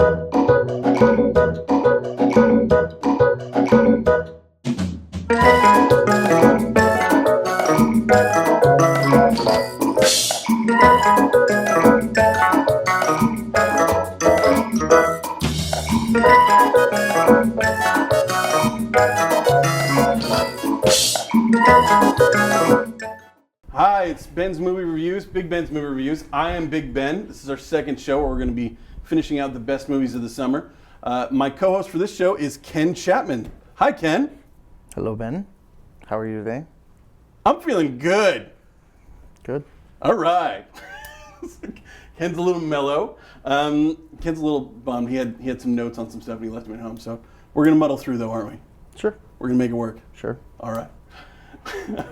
Hi, it's Ben's Movie Reviews, Big Ben's Movie Reviews. I am Big Ben. This is our second show where we're going to be finishing out the best movies of the summer. My co-host for this show is Ken Chapman. Hi, Ken. Hello, Ben. How are you today? I'm feeling good. Good. All right. Ken's a little mellow. Ken's a little bummed. He had some notes on some stuff and he left them at home. So we're going to muddle through though, aren't we? Sure. We're going to make it work. Sure. All right.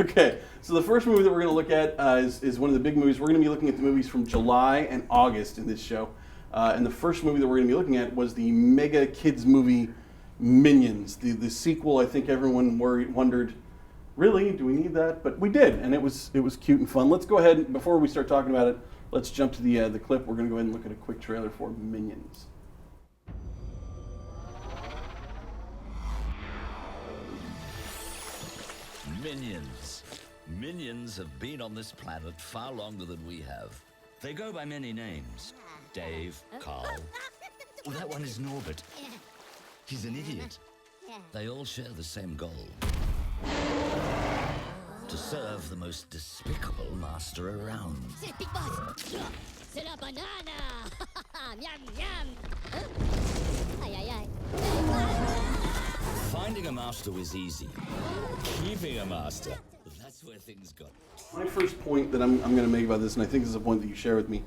Okay, so the first movie that we're going to look at is one of the big movies. We're going to be looking at the movies from July and August in this show. And the first movie that we're going to be looking at was the mega kids movie Minions. The sequel, I think everyone wondered, really, do we need that? But we did, and it was cute and fun. Let's go ahead, and before we start talking about it, let's jump to the clip. We're going to go ahead and look at a quick trailer for Minions. Minions. Minions have been on this planet far longer than we have. They go by many names. Dave, Carl. Oh, that one is Norbert. He's an idiot. They all share the same goal. To serve the most despicable master around. C'est Big Boss. C'est la banana. Miam, miam. Aïe, aïe, aïe. Finding a master was easy. Keeping a master, that's where things got. My first point that I'm going to make about this, and I think this is a point that you share with me,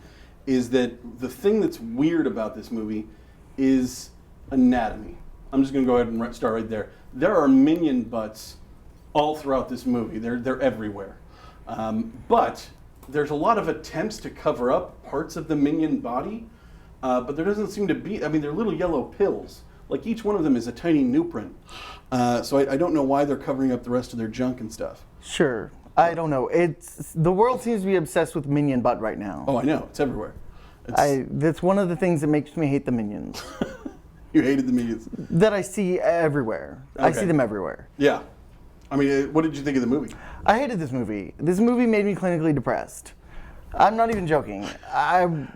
is that the thing that's weird about this movie is anatomy. I'm just going to go ahead and start right there. There are minion butts all throughout this movie. They're everywhere. But there's a lot of attempts to cover up parts of the minion body, but there doesn't seem to be, I mean, they're little yellow pills. Like each one of them is a tiny newprint. So I don't know why they're covering up the rest of their junk and stuff. Sure. I don't know. The world seems to be obsessed with Minion butt right now. Oh, I know. It's everywhere. That's one of the things that makes me hate the Minions. You hated the Minions? That I see everywhere. Okay. I see them everywhere. Yeah. I mean, what did you think of the movie? I hated this movie. This movie made me clinically depressed. I'm not even joking.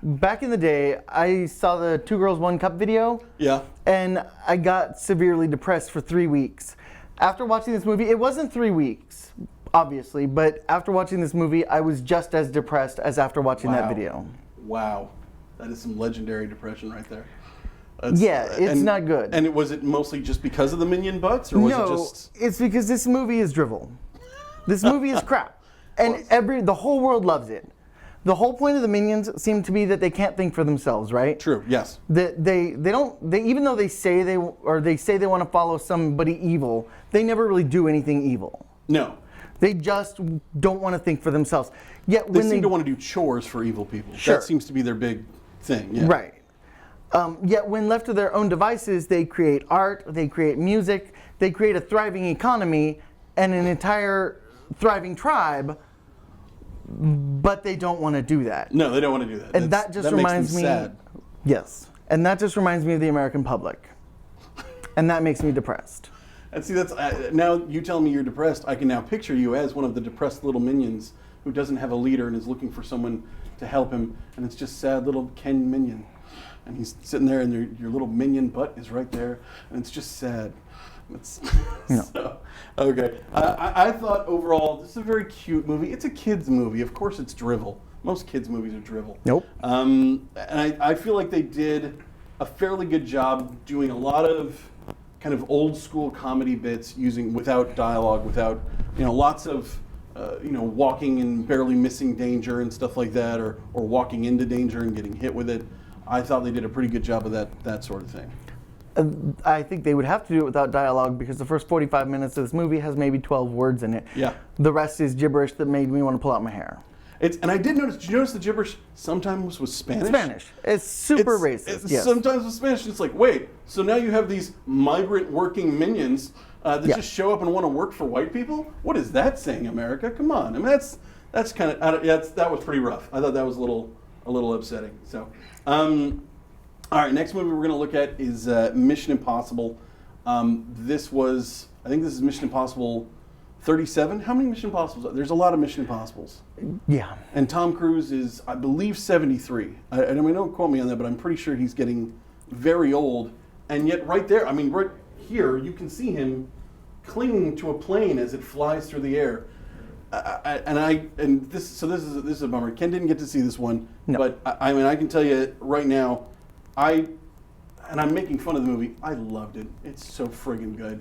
Back in the day, I saw the 2 Girls 1 Cup video. Yeah. And I got severely depressed for 3 weeks. After watching this movie, it wasn't 3 weeks, obviously, but after watching this movie, I was just as depressed as after watching that video. Wow. That is some legendary depression right there. It's not good. And was it mostly just because of the minion butts, or was it just? No, it's because this movie is drivel. This movie is crap, and the whole world loves it. The whole point of the Minions seemed to be that they can't think for themselves, right? True. Yes. They even though they say they want to follow somebody evil, they never really do anything evil. No. They just don't want to think for themselves. Yet when they seem to want to do chores for evil people. Sure. That seems to be their big thing. Yeah. Right. Yet when left to their own devices, they create art, they create music, they create a thriving economy and an entire thriving tribe. But they don't want to do that. No, they don't want to do that. And that just reminds me. Sad. Yes, and that just reminds me of the American public, and that makes me depressed. And see, that's now you tell me you're depressed. I can now picture you as one of the depressed little minions who doesn't have a leader and is looking for someone to help him, and it's just sad little Ken Minion, and he's sitting there, and your little minion butt is right there, and it's just sad. So, okay. I thought overall this is a very cute movie. It's a kids movie. Of course, it's drivel. Most kids movies are drivel. Nope. And I feel like they did a fairly good job doing a lot of kind of old school comedy bits without dialogue, without lots of walking and barely missing danger and stuff like that, or walking into danger and getting hit with it. I thought they did a pretty good job of that sort of thing. I think they would have to do it without dialogue because the first 45 minutes of this movie has maybe 12 words in it. Yeah. The rest is gibberish that made me want to pull out my hair. And I did notice. Did you notice the gibberish sometimes was Spanish? Spanish. It's super racist. Yes. Sometimes with Spanish, it's like, wait, so now you have these migrant working minions that just show up and want to work for white people? What is that saying, America? Come on. I mean, that's kind of that was pretty rough. I thought that was a little upsetting. So. All right, next movie we're going to look at is Mission Impossible. This was, I think this is Mission Impossible 37. How many Mission Impossibles? There's a lot of Mission Impossibles. Yeah. And Tom Cruise is, I believe, 73. I mean, don't quote me on that, but I'm pretty sure he's getting very old. And yet right there, I mean, right here, you can see him clinging to a plane as it flies through the air. This is a bummer. Ken didn't get to see this one, no. But I mean, I can tell you right now, I'm making fun of the movie. I loved it. It's so friggin' good.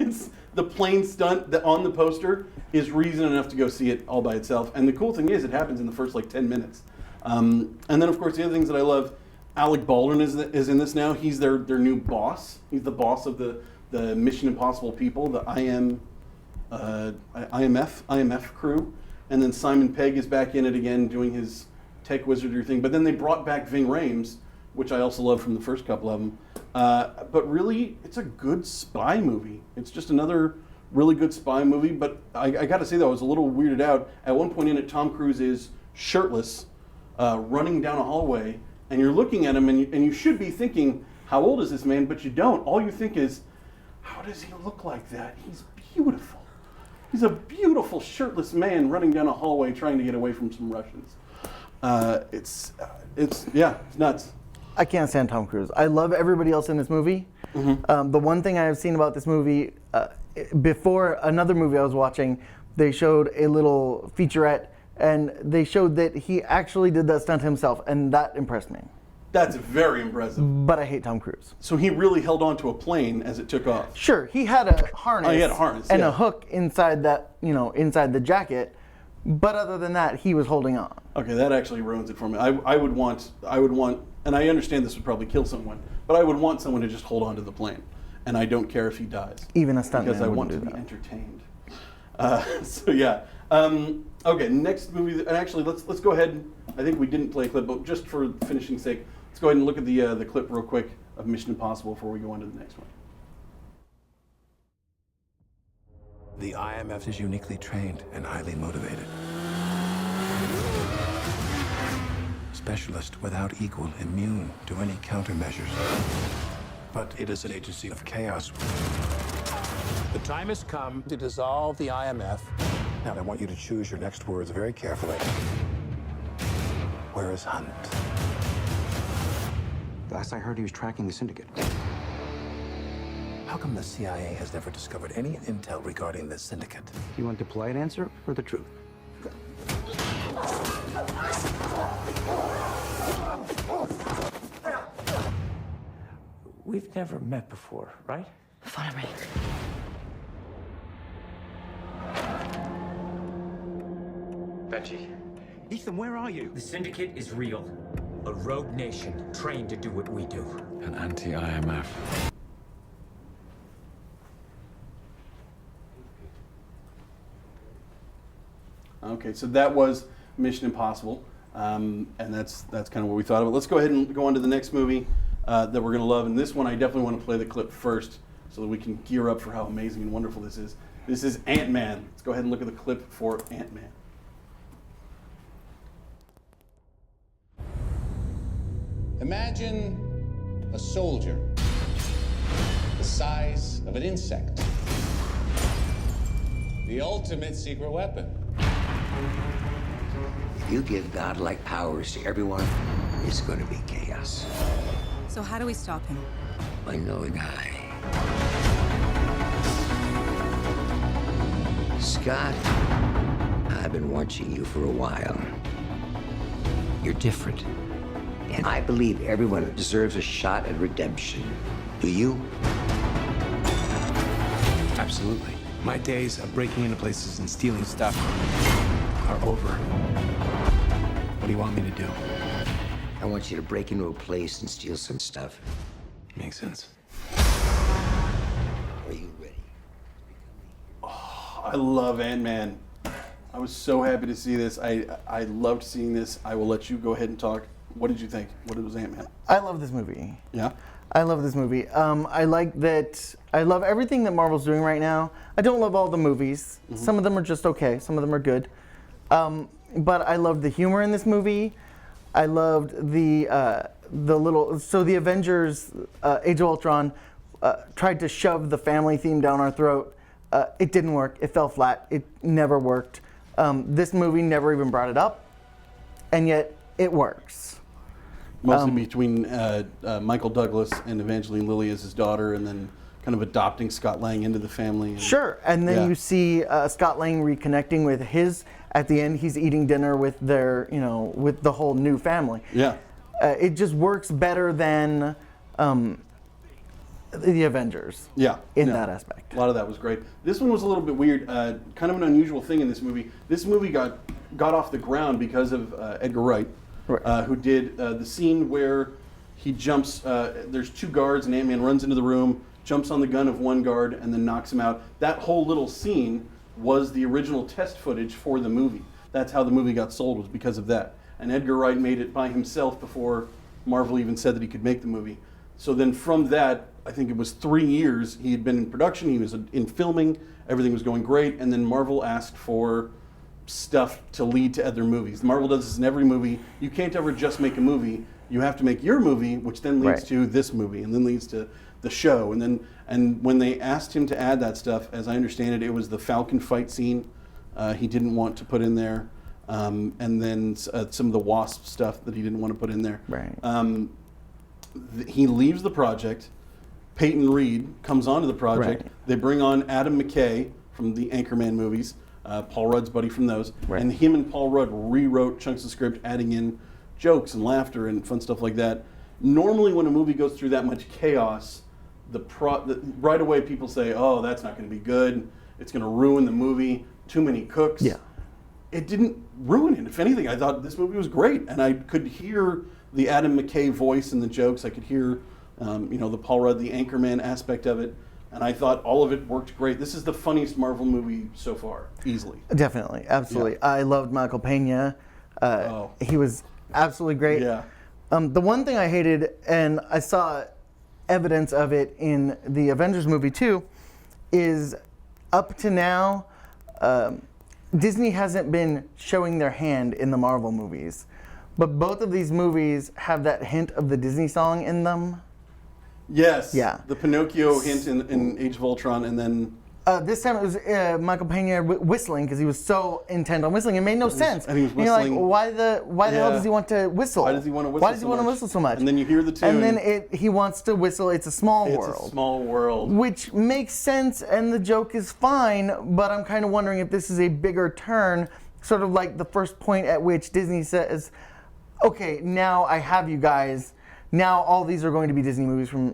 It's the plane stunt that on the poster is reason enough to go see it all by itself. And the cool thing is, it happens in the first like 10 minutes. And then of course the other things that I love, Alec Baldwin is in this now. He's their new boss. He's the boss of the Mission Impossible people, the IMF crew. And then Simon Pegg is back in it again, doing his tech wizardry thing. But then they brought back Ving Rhames, which I also love from the first couple of them. But really, it's a good spy movie. It's just another really good spy movie. But I got to say, though, I was a little weirded out. At one point in it, Tom Cruise is shirtless, running down a hallway. And you're looking at him, and you should be thinking, how old is this man? But you don't. All you think is, how does he look like that? He's beautiful. He's a beautiful shirtless man running down a hallway trying to get away from some Russians. It's nuts. I can't stand Tom Cruise. I love everybody else in this movie. Mm-hmm. The one thing I have seen about this movie, before another movie I was watching, they showed a little featurette, and they showed that he actually did that stunt himself, and that impressed me. That's very impressive. But I hate Tom Cruise. So he really held on to a plane as it took off. Sure, he had a harness. Oh, he had a harness, and yeah. a hook inside that, inside the jacket. But other than that, he was holding on. Okay, that actually ruins it for me. I would want, and I understand this would probably kill someone, but I would want someone to just hold on to the plane, and I don't care if he dies. Even a stuntman because I want to be entertained. So yeah. Okay, next movie, and actually let's go ahead. I think we didn't play a clip, but just for finishing sake, let's go ahead and look at the clip real quick of Mission Impossible before we go on to the next one. The IMF is uniquely trained and highly motivated. Specialist without equal, immune to any countermeasures. But it is an agency of chaos. The time has come to dissolve the IMF. Now I want you to choose your next words very carefully. Where is Hunt? Last I heard, he was tracking the syndicate. How come the CIA has never discovered any intel regarding this syndicate? You want the polite answer or the truth? We've never met before, right? Follow me. Benji, Ethan, where are you? the Syndicate is real. A rogue nation trained to do what we do. An anti-IMF. Okay, so that was Mission Impossible, and that's kind of what we thought of it. Let's go ahead and go on to the next movie that we're going to love, and this one I definitely want to play the clip first so that we can gear up for how amazing and wonderful this is. This is Ant-Man. Let's go ahead and look at the clip for Ant-Man. Imagine a soldier the size of an insect. The ultimate secret weapon. If you give godlike powers to everyone, it's going to be chaos. So how do we stop him? I know a guy. Scott, I've been watching you for a while. You're different. And I believe everyone deserves a shot at redemption. Do you? Absolutely. My days of breaking into places and stealing stuff are over. What do you want me to do? I want you to break into a place and steal some stuff. Makes sense. Are you ready? I love Ant-Man. I was so happy to see this. I loved seeing this. I will let you go ahead and talk. What did you think? What was Ant-Man? I love this movie. Yeah? I love this movie. I like that. I love everything that Marvel's doing right now. I don't love all the movies. Mm-hmm. Some of them are just okay. Some of them are good. But I loved the humor in this movie. I loved the the Avengers, Age of Ultron, tried to shove the family theme down our throat. It didn't work. It fell flat. It never worked. This movie never even brought it up, and yet it works. Mostly between Michael Douglas and Evangeline Lilly as his daughter, and then kind of adopting Scott Lang into the family. And, sure, and then you see Scott Lang reconnecting with his. At the end, he's eating dinner with their, with the whole new family. Yeah. It just works better than the Avengers. Yeah. In that aspect. A lot of that was great. This one was a little bit weird. Kind of an unusual thing in this movie. This movie got off the ground because of Edgar Wright, who did the scene where he jumps. There's two guards, and Ant-Man runs into the room, jumps on the gun of one guard, and then knocks him out. That whole little scene was the original test footage for the movie. That's how the movie got sold, was because of that. And Edgar Wright made it by himself before Marvel even said that he could make the movie. So then from that, I think it was 3 years, he had been in production, he was in filming, everything was going great, and then Marvel asked for stuff to lead to other movies. Marvel does this in every movie. You can't ever just make a movie. You have to make your movie, which then leads to this movie, and then leads to the show. And when they asked him to add that stuff, as I understand it, it was the Falcon fight scene he didn't want to put in there, and then some of the Wasp stuff that he didn't want to put in there. Right. He leaves the project. Peyton Reed comes onto the project. They bring on Adam McKay from the Anchorman movies, Paul Rudd's buddy from those, and him and Paul Rudd rewrote chunks of script, adding in jokes and laughter and fun stuff like that. Normally, when a movie goes through that much chaos, right away people say, "Oh, that's not going to be good. It's going to ruin the movie. Too many cooks." Yeah. It didn't ruin it. If anything, I thought this movie was great, and I could hear the Adam McKay voice in the jokes. I could hear, the Paul Rudd, the Anchorman aspect of it, and I thought all of it worked great. This is the funniest Marvel movie so far, easily. Definitely, absolutely. Yeah. I loved Michael Pena. He was absolutely great. Yeah. The one thing I hated, and I saw evidence of it in the Avengers movie too, is up to now, Disney hasn't been showing their hand in the Marvel movies. But both of these movies have that hint of the Disney song in them. Yes. Yeah. The Pinocchio hint in Age of Ultron, and then... this time it was Michael Pena whistling, because he was so intent on whistling. It made no sense. And he was and you're whistling. like, why the hell does he want to whistle? Why does he want to whistle Why does he want to whistle so much? And then you hear the tune. And then he wants to whistle, It's a Small World. It's a Small World. Which makes sense, and the joke is fine, but I'm kind of wondering if this is a bigger turn, sort of like the first point at which Disney says, okay, now I have you guys. Now all these are going to be Disney movies from,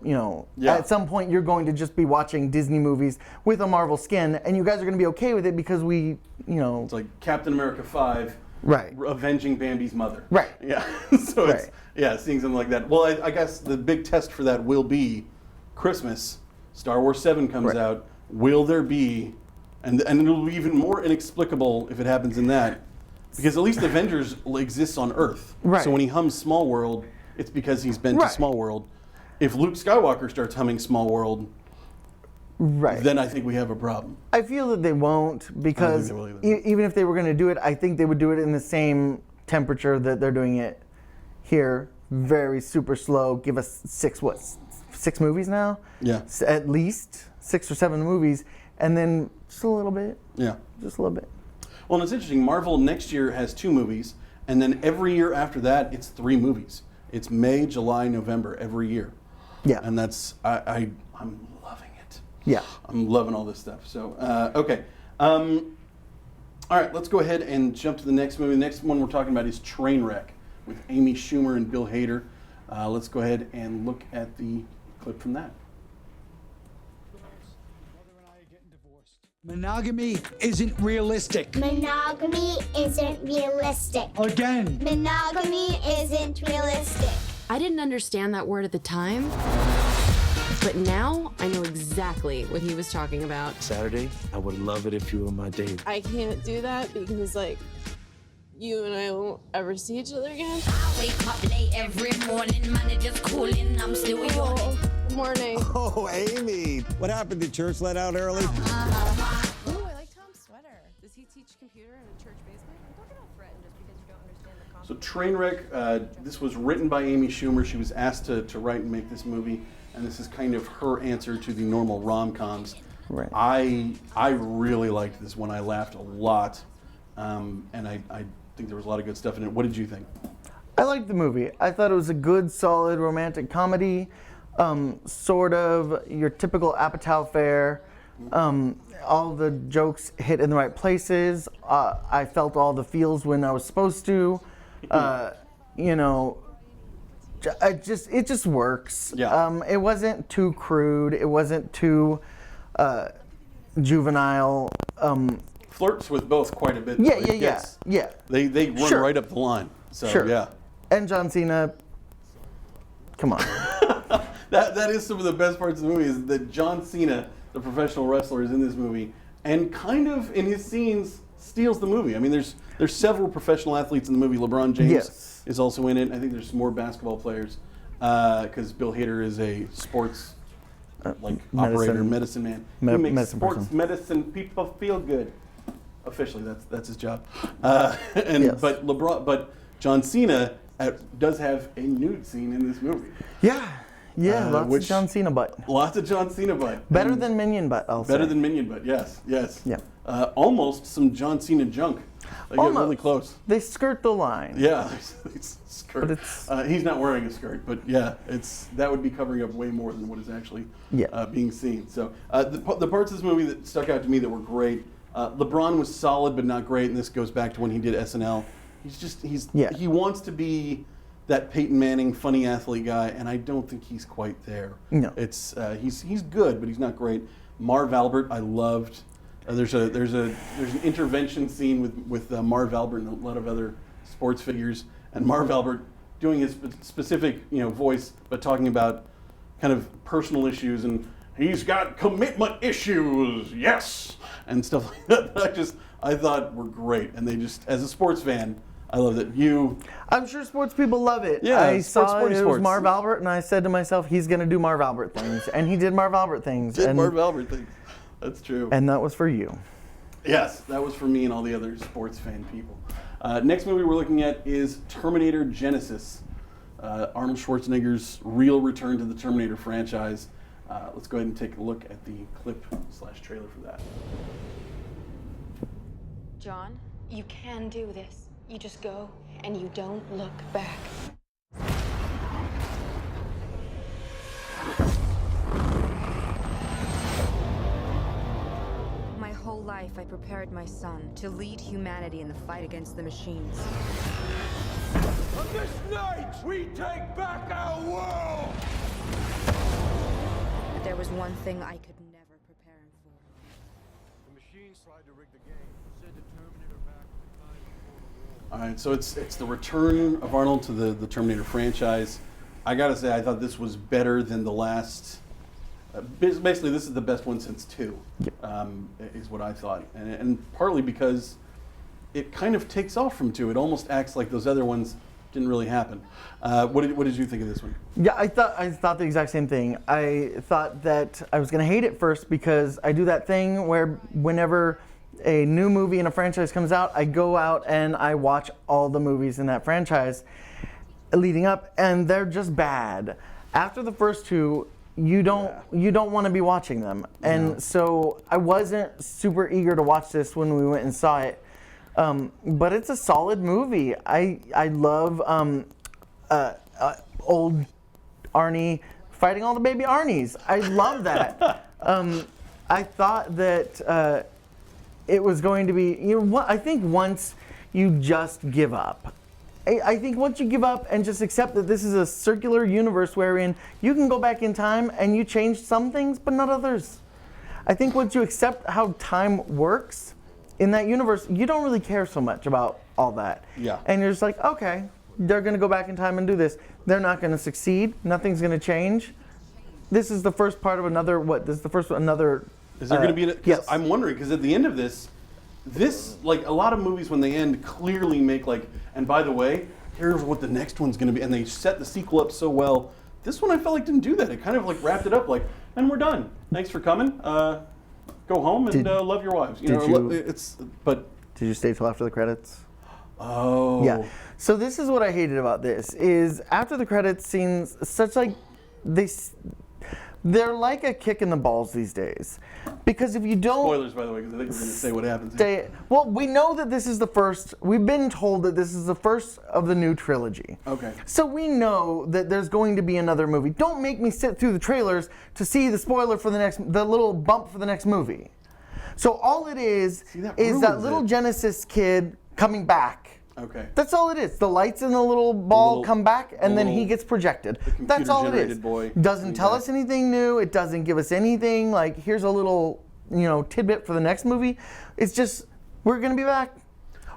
at some point you're going to just be watching Disney movies with a Marvel skin, and you guys are going to be okay with it because we, It's like Captain America 5. Right. Avenging Bambi's mother. Right. Yeah. So it's, seeing something like that. Well, I guess the big test for that will be Christmas. Star Wars 7 comes out. Will there be, and it'll be even more inexplicable if it happens in that, because at least Avengers exists on Earth. Right. So when he hums Small World, it's because he's been to Small World. If Luke Skywalker starts humming Small World, then I think we have a problem. I feel that they won't, because I don't think they will even if they were going to do it, I think they would do it in the same temperature that they're doing it here. Very super slow. Give us six movies now? Yeah. At least 6 or 7 movies, and then just a little bit. Yeah. Just a little bit. Well, and it's interesting. Marvel next year has 2 movies, and then every year after that, it's 3 movies. It's May, July, November every year. Yeah. And that's I'm loving it. Yeah. I'm loving all this stuff. So okay. All right, let's go ahead and jump to the next movie. The next one we're talking about is Trainwreck with Amy Schumer and Bill Hader. Let's go ahead and look at the clip from that. Monogamy isn't realistic. Monogamy isn't realistic. Again. Monogamy isn't realistic. I didn't understand that word at the time, but now I know exactly what he was talking about. Saturday, I would love it if you were my date. I can't do that because, you and I won't ever see each other again. I wake up late every morning, money just cooling, I'm still yawning. Good morning. Oh, Amy. What happened? Did church let out early? Oh, I like Tom's sweater. Does he teach computer in a church basement? Don't get all threatened just because you don't understand the concept. So Trainwreck, this was written by Amy Schumer. She was asked to write and make this movie, and this is kind of her answer to the normal rom-coms. Right. I really liked this one. I laughed a lot, and I think there was a lot of good stuff in it. What did you think? I liked the movie. I thought it was a good, solid romantic comedy, sort of your typical Apatow fare. All the jokes hit in the right places. I felt all the feels when I was supposed to. You know, it just works. Yeah. It wasn't too crude. It wasn't too juvenile. Flirts with both quite a bit. Yeah, though. yeah. They run Sure. right up the line. So Sure. yeah. And John Cena. Come on. That is some of the best parts of the movie is that John Cena, the professional wrestler, is in this movie and kind of in his scenes steals the movie. I mean, there's several professional athletes in the movie. LeBron James is also in it. I think there's some more basketball players because Bill Hader is a sports operator, medicine man. He makes medicine sports person. medicine people feel good. Officially, that's his job. But John Cena does have a nude scene in this movie. Yeah, lots of John Cena butt. Lots of John Cena butt. Better than Minion butt, I'll say. Better than Minion butt, yes. Yeah. Almost some John Cena junk. They get really close. They skirt the line. Yeah, they skirt. But it's, he's not wearing a skirt, but yeah, that would be covering up way more than what is actually being seen. So the parts of this movie that stuck out to me that were great. LeBron was solid but not great, and this goes back to when he did SNL. He wants to be that Peyton Manning funny athlete guy, and I don't think he's quite there. No, it's he's good, but he's not great. Marv Albert, I loved. There's an intervention scene with Marv Albert and a lot of other sports figures, and Marv Albert doing his specific voice, but talking about kind of personal issues, and he's got commitment issues, yes, and stuff like that. I thought were great, and they just, as a sports fan, I love that I'm sure sports people love it. Yeah, I saw it was Marv Albert, and I said to myself, he's going to do Marv Albert things, and he did Marv Albert things. Marv Albert things. That's true. And that was for you. Yes, that was for me and all the other sports fan people. Next movie we're looking at is Terminator Genesis. Arnold Schwarzenegger's real return to the Terminator franchise. Let's go ahead and take a look at the clip/trailer for that. John, you can do this. You just go and you don't look back. My whole life I prepared my son to lead humanity in the fight against the machines. On this night, we take back our world! But there was one thing I could never prepare him for. The machines tried to rig the game. Send the Terminator back to the time before the war. All right, so it's the return of Arnold to the Terminator franchise. I gotta say, I thought this was better than the last. Basically, this is the best one since 2, is what I thought, and partly because it kind of takes off from 2. It almost acts like those other ones didn't really happen. What did you think of this one? Yeah, I thought the exact same thing. I thought that I was going to hate it first because I do that thing where whenever a new movie in a franchise comes out, I go out and I watch all the movies in that franchise leading up, and they're just bad. After the first 2, you don't want to be watching them, and so I wasn't super eager to watch this when we went and saw it. But it's a solid movie. I love old Arnie fighting all the baby Arnies. I love that. I thought that it was going to be, I think once you just give up. I think once you give up and just accept that this is a circular universe wherein you can go back in time and you change some things but not others. I think once you accept how time works in that universe, you don't really care so much about all that. Yeah. And you're just like, okay, they're going to go back in time and do this. They're not going to succeed. Nothing's going to change. This is the first part of another, this is the first one, another. Is there going to be yes. I'm wondering, because at the end of this, like a lot of movies when they end clearly make and by the way, here's what the next one's going to be. And they set the sequel up so well. This one I felt like didn't do that. It kind of wrapped it up and we're done. Thanks for coming. Go home and love your wives. Did you stay till after the credits? Oh. Yeah. So this is what I hated about this is after the credits scenes, such like they're like a kick in the balls these days, because if you don't Spoilers, by the way, because I think we're going to say what happens. Here. well, we know that this is the first. We've been told that this is the first of the new trilogy. Okay. So we know that there's going to be another movie. Don't make me sit through the trailers to see the spoiler for the little bump for the next movie. So all it is that little Genesis kid coming back. Okay. That's all it is. The lights in the little ball come back, and then he gets projected. That's all it is. Boy doesn't tell us anything new. It doesn't give us anything like here's a little tidbit for the next movie. It's just we're gonna be back.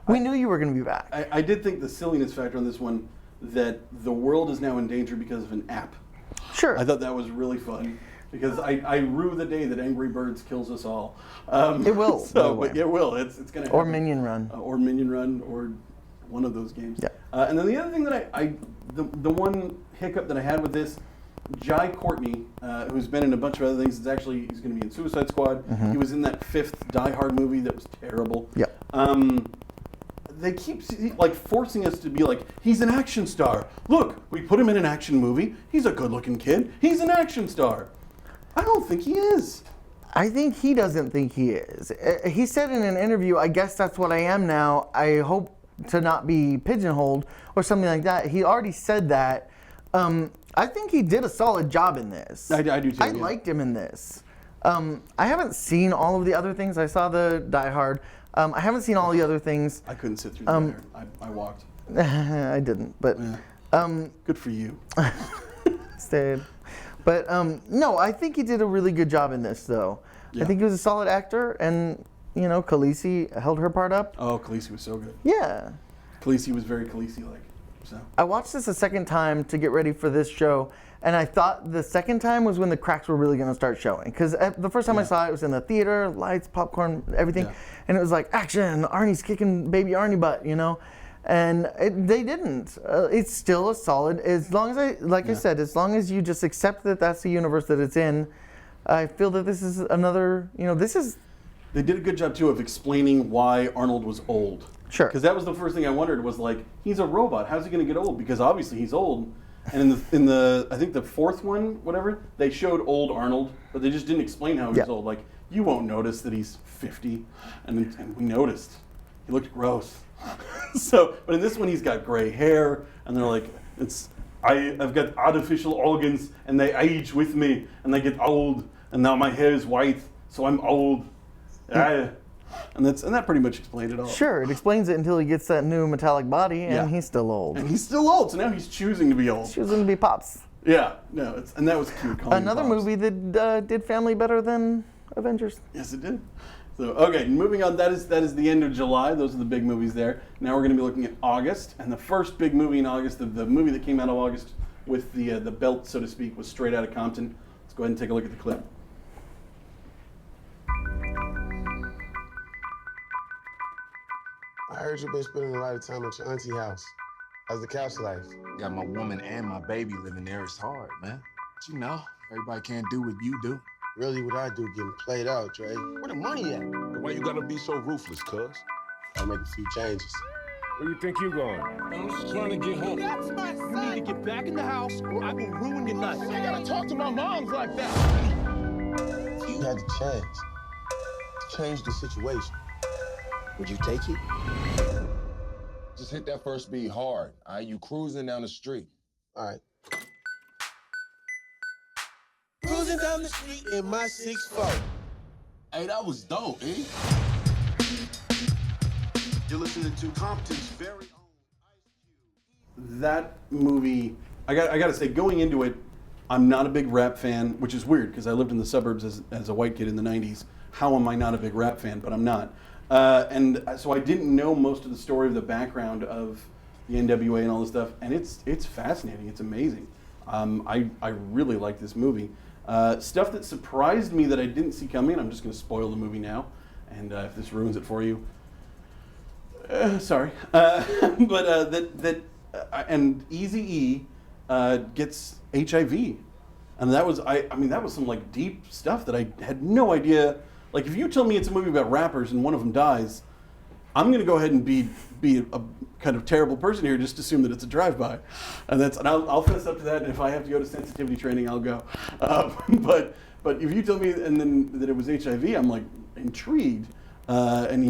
We knew you were gonna be back. I did think the silliness factor on this one, that the world is now in danger because of an app. Sure. I thought that was really fun. Because I rue the day that Angry Birds kills us all. It will. But it will. It's going to happen. Or Minion Run. Or Minion Run, or one of those games. Yeah. And then the other thing that the one hiccup that I had with this, Jai Courtney, who's been in a bunch of other things, he's going to be in Suicide Squad. Mm-hmm. He was in that 5th Die Hard movie that was terrible. Yeah. They keep forcing us to be like, he's an action star. Look, we put him in an action movie. He's a good-looking kid. He's an action star. I don't think he is. I think he doesn't think he is. He said in an interview, I guess that's what I am now. I hope to not be pigeonholed or something like that. He already said that. I think he did a solid job in this. I do too. I liked him in this. I haven't seen all of the other things. I saw the Die Hard. I haven't seen all the other things. I couldn't sit through the Die Hard. I walked. I didn't, but... Yeah. Good for you. Stayed. But no, I think he did a really good job in this, though. Yeah. I think he was a solid actor, and Khaleesi held her part up. Oh, Khaleesi was so good. Yeah. Khaleesi was very Khaleesi-like. So. I watched this a second time to get ready for this show, and I thought the second time was when the cracks were really going to start showing. Because the first time I saw it, it was in the theater, lights, popcorn, everything, and it was like action. Arnie's kicking baby Arnie butt, And they didn't. It's still a solid, as long as I said, as long as you just accept that that's the universe that it's in, I feel that this is another, this is... They did a good job, too, of explaining why Arnold was old. Sure. Because that was the first thing I wondered was, he's a robot. How's he going to get old? Because obviously he's old. And in the I think the 4th one, whatever, they showed old Arnold, but they just didn't explain how he was old. You won't notice that he's 50. And we noticed. He looked gross. But in this one, he's got gray hair, and they're like, I've got artificial organs, and they age with me, and they get old, and now my hair is white, so I'm old. And that pretty much explained it all. Sure, it explains it until he gets that new metallic body, and he's still old. And he's still old, so now he's choosing to be old. He's choosing to be Pops. Yeah, no, and that was cute. Another movie that did family better than Avengers. Yes, it did. So, okay, moving on, that is the end of July. Those are the big movies there. Now we're going to be looking at August, and the first big movie in August, the movie that came out of August with the belt, so to speak, was Straight Outta Compton. Let's go ahead and take a look at the clip. I heard you've been spending a lot of time at your auntie house. How's the couch life? Got my woman and my baby living there. It's hard, man. But everybody can't do what you do. Really, what I do getting played out, Trey. Where the money at? Why you gotta be so ruthless, cuz? I'll make a few changes. Where you think you going? I'm just trying to get home. That's my son. You need to get back in the house or I will ruin your night. I gotta talk to my moms like that. You had to change the situation. Would you take it? Just hit that first beat hard. All right, you cruising down the street. All right. Cruising down the street in my 6'4". Hey, that was dope, eh? You're listening to Compton's very own Ice Cube. That movie, I got to say, going into it, I'm not a big rap fan, which is weird because I lived in the suburbs as a white kid in the 90s. How am I not a big rap fan? But I'm not. And so I didn't know most of the story of the background of the NWA and all this stuff, and it's fascinating. It's amazing. I really like this movie. Stuff that surprised me that I didn't see coming. I'm just going to spoil the movie now, and if this ruins it for you, sorry. And Eazy-E gets HIV, and that was that was some deep stuff that I had no idea. If you tell me it's a movie about rappers and one of them dies, I'm going to go ahead and be a kind of terrible person here, just assume that it's a drive-by, and I'll fess up to that. And if I have to go to sensitivity training, I'll go. But if you tell me and then that it was HIV, I'm like intrigued. And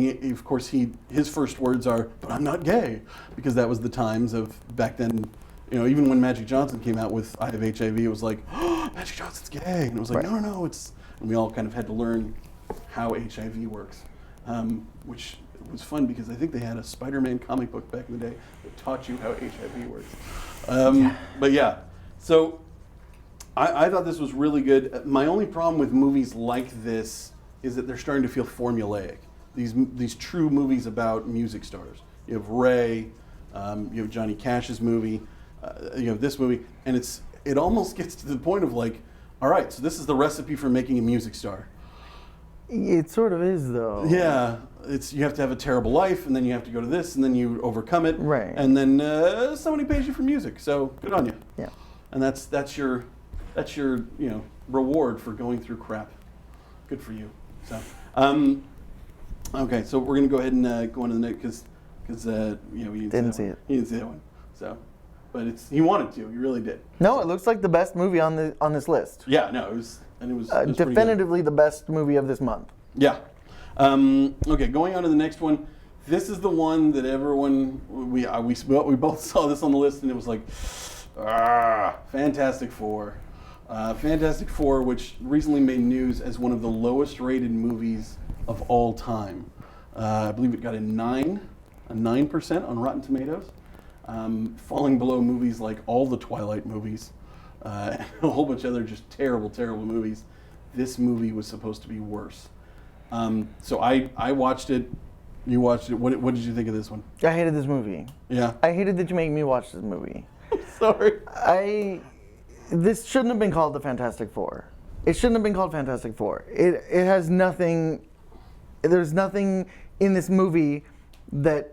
his first words are, "But I'm not gay," because that was the times of back then. Even when Magic Johnson came out with "I have HIV," it was like, "Oh, Magic Johnson's gay," and it was like, "No, it's." And we all kind of had to learn how HIV works, which was fun because I think they had a Spider-Man comic book back in the day that taught you how HIV works. But yeah, so I thought this was really good. My only problem with movies like this is that they're starting to feel formulaic. These true movies about music stars. You have Ray, you have Johnny Cash's movie, you have this movie, and it almost gets to the point of like, all right, so this is the recipe for making a music star. It sort of is, though. Yeah, you have to have a terrible life, and then you have to go to this, and then you overcome it, right? And then somebody pays you for music, so good on you. Yeah, and that's your reward for going through crap. Good for you. So, okay, so we're gonna go ahead and go on to the next because you didn't see it. You didn't see that one, so. But he wanted to. He really did. No, it looks like the best movie on this list. Yeah, no, it was definitively the best movie of this month. Yeah. Okay, going on to the next one. This is the one that everyone we both saw this on the list, and it was like, Fantastic Four. Fantastic Four, which recently made news as one of the lowest rated movies of all time. I believe it got a 9% on Rotten Tomatoes. Falling below movies like all the Twilight movies, and a whole bunch of other just terrible, terrible movies. This movie was supposed to be worse. So I watched it. You watched it. What did you think of this one? I hated this movie. Yeah. I hated that you make me watch this movie. Sorry. This shouldn't have been called the Fantastic Four. It shouldn't have been called Fantastic Four. It has nothing. There's nothing in this movie that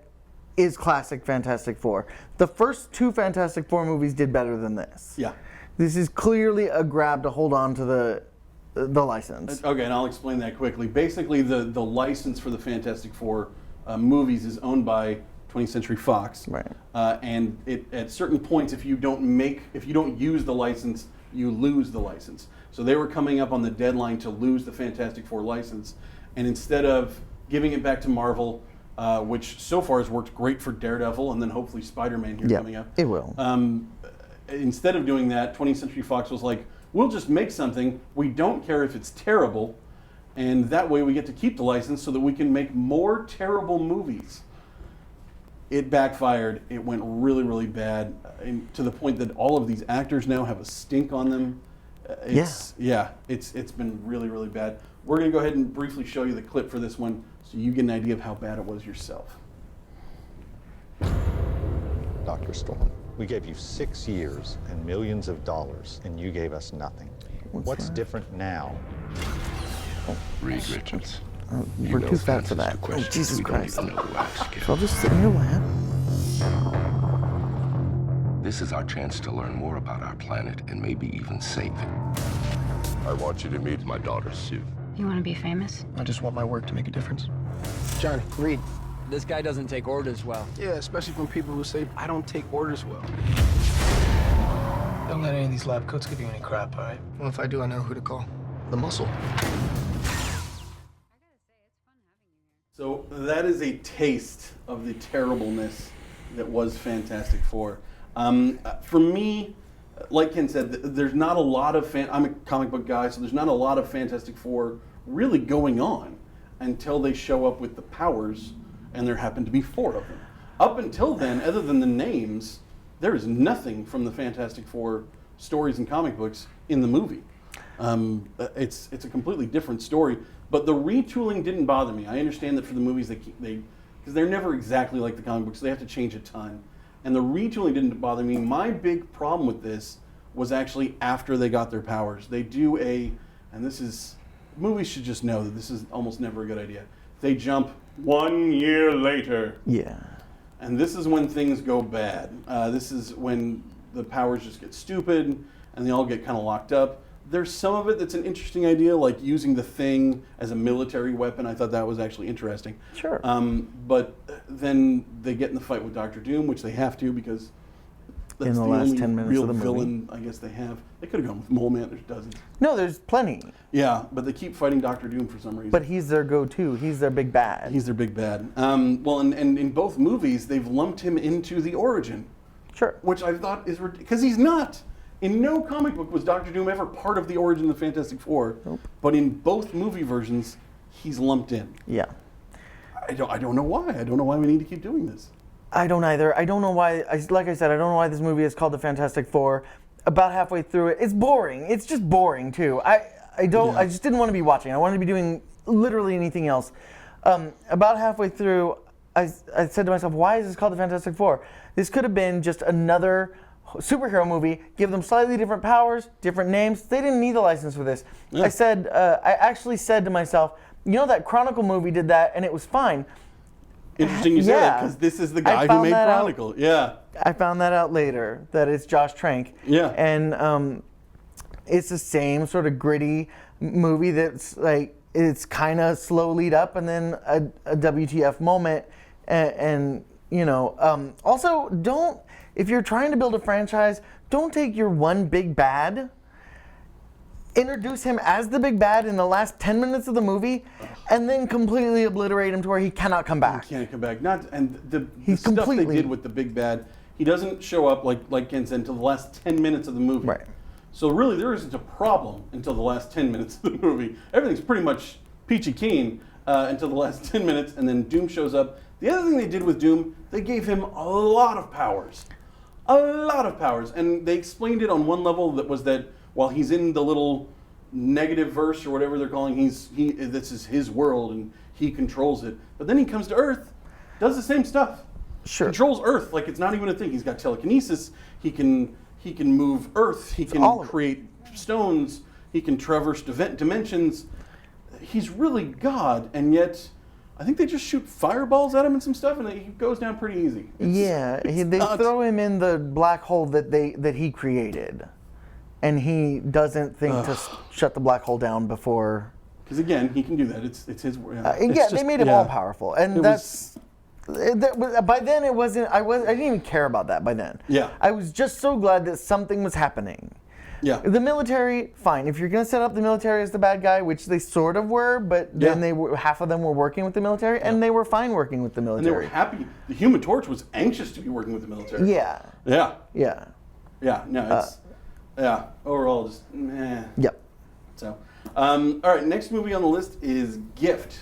is classic Fantastic Four. The first two Fantastic Four movies did better than this. Yeah. This is clearly a grab to hold on to the license. Okay, and I'll explain that quickly. Basically, the license for the Fantastic Four movies is owned by 20th Century Fox. Right. And at certain points, if you don't use the license, you lose the license. So they were coming up on the deadline to lose the Fantastic Four license, and instead of giving it back to Marvel, which so far has worked great for Daredevil and then hopefully Spider-Man here coming up. It will. Instead of doing that, 20th Century Fox was like, we'll just make something. We don't care if it's terrible. And that way we get to keep the license so that we can make more terrible movies. It backfired. It went really, really bad, to the point that all of these actors now have a stink on them. It's been really, really bad. We're going to go ahead and briefly show you the clip for this one so you get an idea of how bad it was yourself. Dr. Storm, we gave you 6 years and millions of dollars, and you gave us nothing. What's different now? Reed Richards. We're too fat for that. Oh, Jesus Christ. So I'll just sit in your lap. This is our chance to learn more about our planet and maybe even save it. I want you to meet my daughter, Sue. You want to be famous? I just want my work to make a difference. John, Reed. This guy doesn't take orders well. Yeah, especially from people who say I don't take orders well. Don't let any of these lab coats give you any crap, all right? Well, if I do, I know who to call. The Muscle. So that is a taste of the terribleness that was Fantastic Four. For me, like Ken said, there's not a lot of I'm a comic book guy, so there's not a lot of Fantastic Four really going on until they show up with the powers, and there happen to be 4 of them. Up until then, other than the names, there is nothing from the Fantastic Four stories and comic books in the movie. It's a completely different story, but the retooling didn't bother me. I understand that for the movies, because they're never exactly like the comic books, so they have to change a ton. And the retooling didn't bother me. My big problem with this was actually after they got their powers. They do movies should just know that this is almost never a good idea. They jump 1 year later. Yeah. And this is when things go bad. This is when the powers just get stupid and they all get kind of locked up. There's some of it that's an interesting idea, like using the Thing as a military weapon. I thought that was actually interesting. Sure. But then they get in the fight with Doctor Doom, which they have to because that's In the the last only 10 minutes real of the movie. villain I guess they have. They could have gone with Mole Man. There's dozens. No, there's plenty. Yeah, but they keep fighting Doctor Doom for some reason. But he's their go-to. He's their big bad. He's their big bad. Well, and in both movies, they've lumped him into the origin. Sure. Which I thought is because he's not. In no comic book was Doctor Doom ever part of the origin of the Fantastic Four. Nope. But in both movie versions, he's lumped in. Yeah. I don't know why. I don't know why we need to keep doing this. I don't either. I don't know why. Like I said, I don't know why this movie is called The Fantastic Four. About halfway through it, it's boring. It's just boring too. I just didn't want to be watching. I wanted to be doing literally anything else. About halfway through, I said to myself, why is this called The Fantastic Four? This could have been just another superhero movie. Give them slightly different powers, different names. They didn't need the license for this. Yeah. I actually said to myself, you know, that Chronicle movie did that and it was fine. Interesting you say that because this is the guy who made Chronicle. Yeah. I found that out later, that it's Josh Trank. Yeah. And it's the same sort of gritty movie that's like, it's kind of slow lead up and then a WTF moment. And you know, also if you're trying to build a franchise, don't take your one big bad, introduce him as the big bad in the last 10 minutes of the movie, and then completely obliterate him to where he cannot come back. He can't come back. The stuff they did with the big bad, he doesn't show up, like Ken said, until the last 10 minutes of the movie. Right. So really, there isn't a problem until the last 10 minutes of the movie. Everything's pretty much peachy keen until the last 10 minutes, and then Doom shows up. The other thing they did with Doom, they gave him a lot of powers. A lot of powers. And they explained it on one level that was that while he's in the little negative verse or whatever they're calling, this is his world and he controls it. But then he comes to Earth, does the same stuff. Sure. Controls Earth like it's not even a thing. He's got telekinesis. He can move Earth. He can create stones. He can traverse dimensions. He's really God, and yet I think they just shoot fireballs at him and some stuff, and he goes down pretty easy. They throw him in the black hole that he created, and he doesn't think to shut the black hole down before. Because again, he can do that. It's his. They made him all powerful, and by then it wasn't. I didn't even care about that by then. Yeah. I was just so glad that something was happening. Yeah. The military, fine. If you're going to set up the military as the bad guy, which they sort of were, but then half of them were working with the military, and they were fine working with the military. And they were happy. The Human Torch was anxious to be working with the military. Yeah. Yeah. Yeah. Yeah. No, it's overall just meh. Yep. So, all right. Next movie on the list is Gift.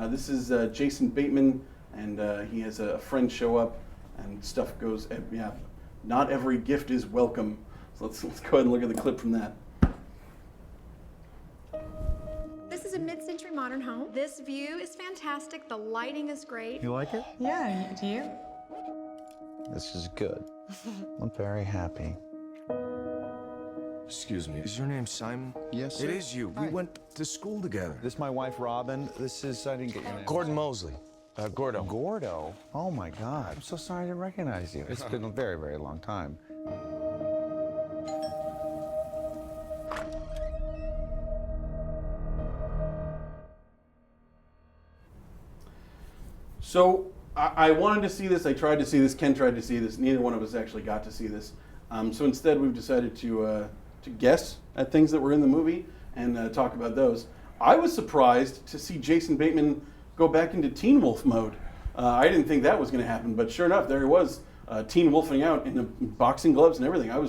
This is Jason Bateman, and he has a friend show up, and stuff goes. Not every gift is welcome. So let's go ahead and look at the clip from that. This is a mid-century modern home. This view is fantastic. The lighting is great. You like it? Yeah, do you? This is good. I'm very happy. Excuse me, is your name Simon? Yes, It sir. is you. We went to school together. This is my wife, Robin. This is, I didn't get your name. Gordon Mosley. Gordo. Gordo? Oh my God. I'm so sorry I didn't recognize you. It's been a very, very long time. So I wanted to see this. I tried to see this. Ken tried to see this. Neither one of us actually got to see this. So instead, we've decided to guess at things that were in the movie and talk about those. I was surprised to see Jason Bateman go back into Teen Wolf mode. I didn't think that was going to happen, but sure enough, there he was, Teen Wolfing out in the boxing gloves and everything. That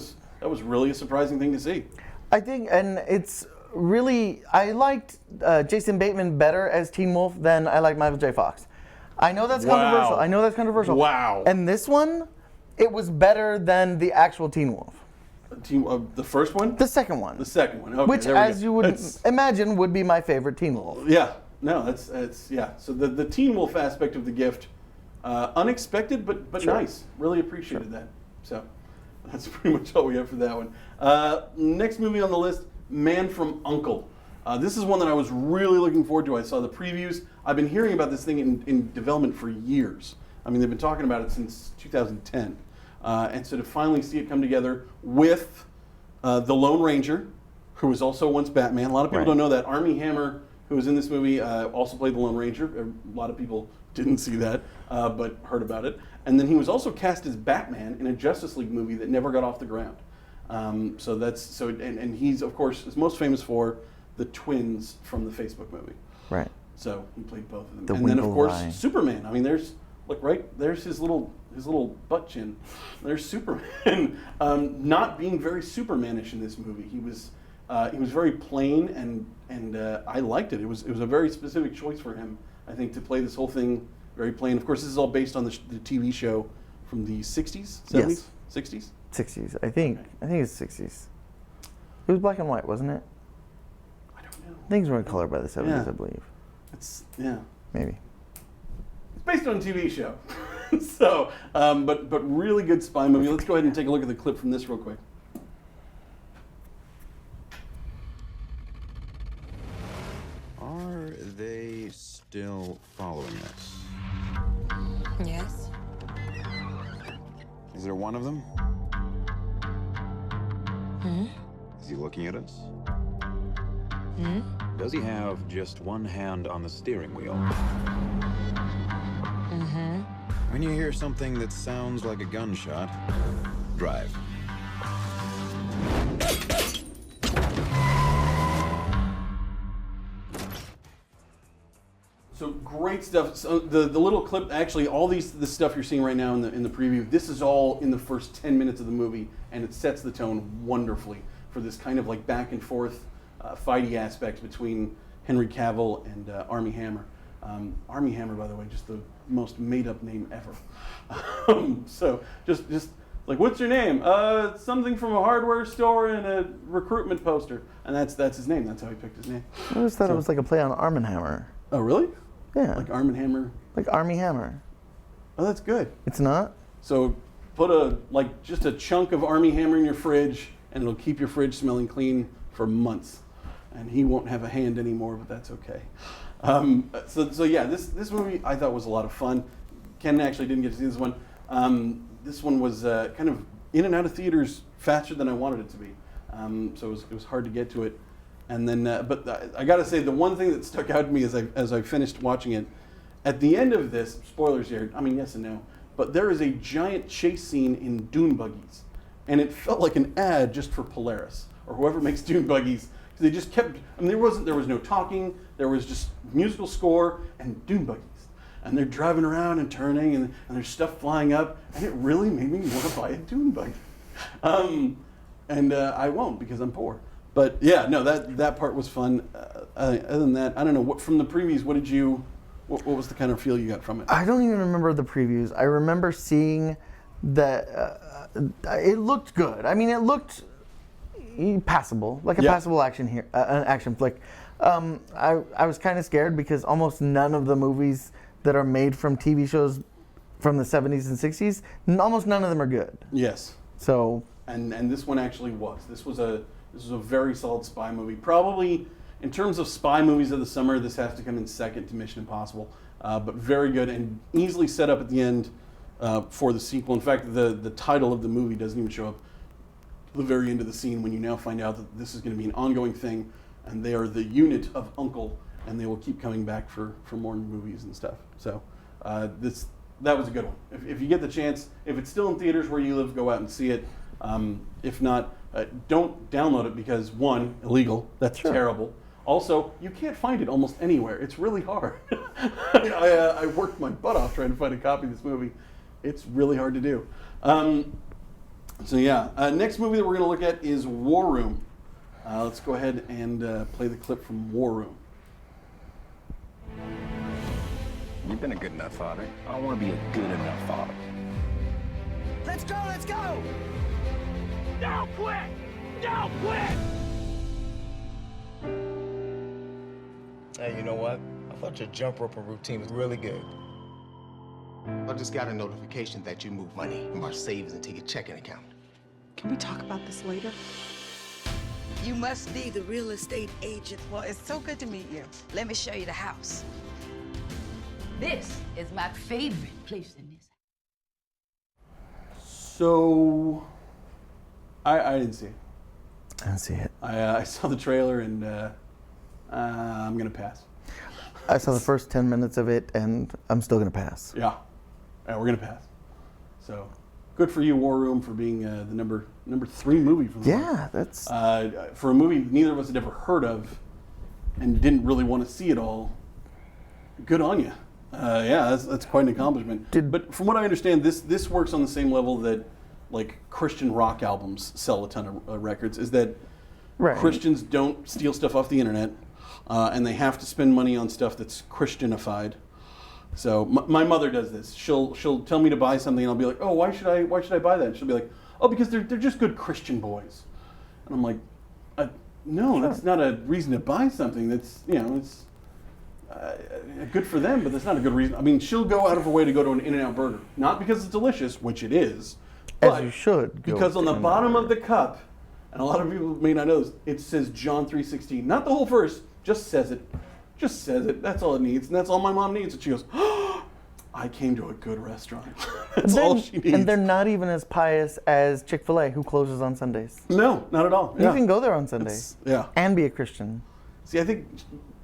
was really a surprising thing to see. I think, and it's really, I liked Jason Bateman better as Teen Wolf than I liked Michael J. Fox. I know that's controversial. Wow. And this one, it was better than the actual Teen Wolf. The first one? The second one. The second one. Okay, which, as you would imagine, would be my favorite Teen Wolf. Yeah. No, that's yeah. So the Teen Wolf aspect of the gift, unexpected but nice. Really appreciated that. So that's pretty much all we have for that one. Next movie on the list, Man from U.N.C.L.E. This is one that I was really looking forward to. I saw the previews. I've been hearing about this thing in development for years. I mean, they've been talking about it since 2010. And so to finally see it come together with the Lone Ranger, who was also once Batman. A lot of people don't know that. Armie Hammer, who was in this movie, also played the Lone Ranger. A lot of people didn't see that, but heard about it. And then he was also cast as Batman in a Justice League movie that never got off the ground. And he's, of course, is most famous for the twins from the Facebook movie. Right. So he played both of them. The and then, of course, Winkle Eye. Superman. I mean, there's his little butt chin. There's Superman. Not being very Supermanish in this movie. He was very plain, and I liked it. It was a very specific choice for him, I think, to play this whole thing very plain. Of course, this is all based on the TV show from the 60s, 70s, Yes. 60s? 60s, I think. Okay. I think it's 60s. It was black and white, wasn't it? I don't know. Things were in color by the 70s, Yeah. I believe. Yeah. Maybe. It's based on a TV show. So, but really good spy movie. Let's go ahead and take a look at the clip from this real quick. Are they still following us? Yes. Is there one of them? Hmm? Is he looking at us? Hmm? Does he have just one hand on the steering wheel? Mm-hmm. When you hear something that sounds like a gunshot, drive. So great stuff. So the little clip, actually, all the stuff you're seeing right now in the preview, this is all in the first 10 minutes of the movie, and it sets the tone wonderfully for this kind of like back and forth fighty aspect between Henry Cavill and Armie Hammer. Armie Hammer, by the way, just the most made-up name ever. So just like, what's your name? Something from a hardware store and a recruitment poster, and that's his name. That's how he picked his name. I always thought it was like a play on Arm & Hammer. Oh, really? Yeah. Like Arm & Hammer? Like Armie Hammer. Oh, that's good. It's not? So put just a chunk of Armie Hammer in your fridge, and it'll keep your fridge smelling clean for months. And he won't have a hand anymore, but that's okay. So yeah, this movie I thought was a lot of fun. Ken actually didn't get to see this one. This one was kind of in and out of theaters faster than I wanted it to be. So it was hard to get to it. And then, but I got to say, the one thing that stuck out to me as I finished watching it, at the end of this, spoilers here, I mean, yes and no, but there is a giant chase scene in dune buggies. And it felt like an ad just for Polaris, or whoever makes dune buggies. Because they just kept, I mean, there was no talking, there was just musical score and dune buggies. And they're driving around and turning, and there's stuff flying up, and it really made me want to buy a dune buggy. And I won't, because I'm poor. But yeah, no, that part was fun. Other than that, I don't know. What from the previews? What was the kind of feel you got from it? I don't even remember the previews. I remember seeing that it looked good. I mean, it looked passable, like a passable an action flick. I was kind of scared because almost none of the movies that are made from TV shows from the 70s and 60s, almost none of them are good. Yes. So. And this one actually was. This was a very solid spy movie. Probably, in terms of spy movies of the summer, this has to come in second to Mission Impossible. But very good and easily set up at the end for the sequel. In fact, the title of the movie doesn't even show up at the very end of the scene when you now find out that this is going to be an ongoing thing, and they are the unit of Uncle, and they will keep coming back for more movies and stuff. So that was a good one. If you get the chance, if it's still in theaters where you live, go out and see it. If not, don't download it because, one, illegal. That's terrible. Also, you can't find it almost anywhere. It's really hard. I worked my butt off trying to find a copy of this movie. It's really hard to do. So yeah, next movie that we're going to look at is War Room. Let's go ahead and play the clip from War Room. You've been a good enough father. I want to be a good enough father. Let's go, let's go! Don't quit! Don't quit! Hey, you know what? I thought your jump roping routine was really good. I just got a notification that you moved money from our savings into your checking account. Can we talk about this later? You must be the real estate agent. Well, it's so good to meet you. Let me show you the house. This is my favorite place in this. So, I didn't see it. I didn't see it. I saw the trailer and I'm gonna pass. I saw the first 10 minutes of it, and I'm still gonna pass. Yeah, we're gonna pass. So, good for you, War Room, for being the number 3 movie for the month. Yeah, that's for a movie neither of us had ever heard of, and didn't really want to see it all. Good on you. Yeah, that's quite an accomplishment. But from what I understand, this works on the same level that like Christian rock albums sell a ton of records. Is that Christians don't steal stuff off the internet, and they have to spend money on stuff that's Christianified. So my mother does this. She'll tell me to buy something, and I'll be like, oh, why should I buy that? And she'll be like, oh, because they're just good Christian boys. And I'm like, no, that's not a reason to buy something. That's it's good for them, but that's not a good reason. I mean, she'll go out of her way to go to an In-N-Out burger, not because it's delicious, which it is, as you should. Because on the bottom of the cup, and a lot of people may not know this, it says John 3:16. Not the whole verse, just says it. Just says it. That's all it needs, and that's all my mom needs. And she goes, oh, I came to a good restaurant. That's all she needs. And they're not even as pious as Chick-fil-A, who closes on Sundays. No, not at all. You can go there on Sundays. And be a Christian. See, I think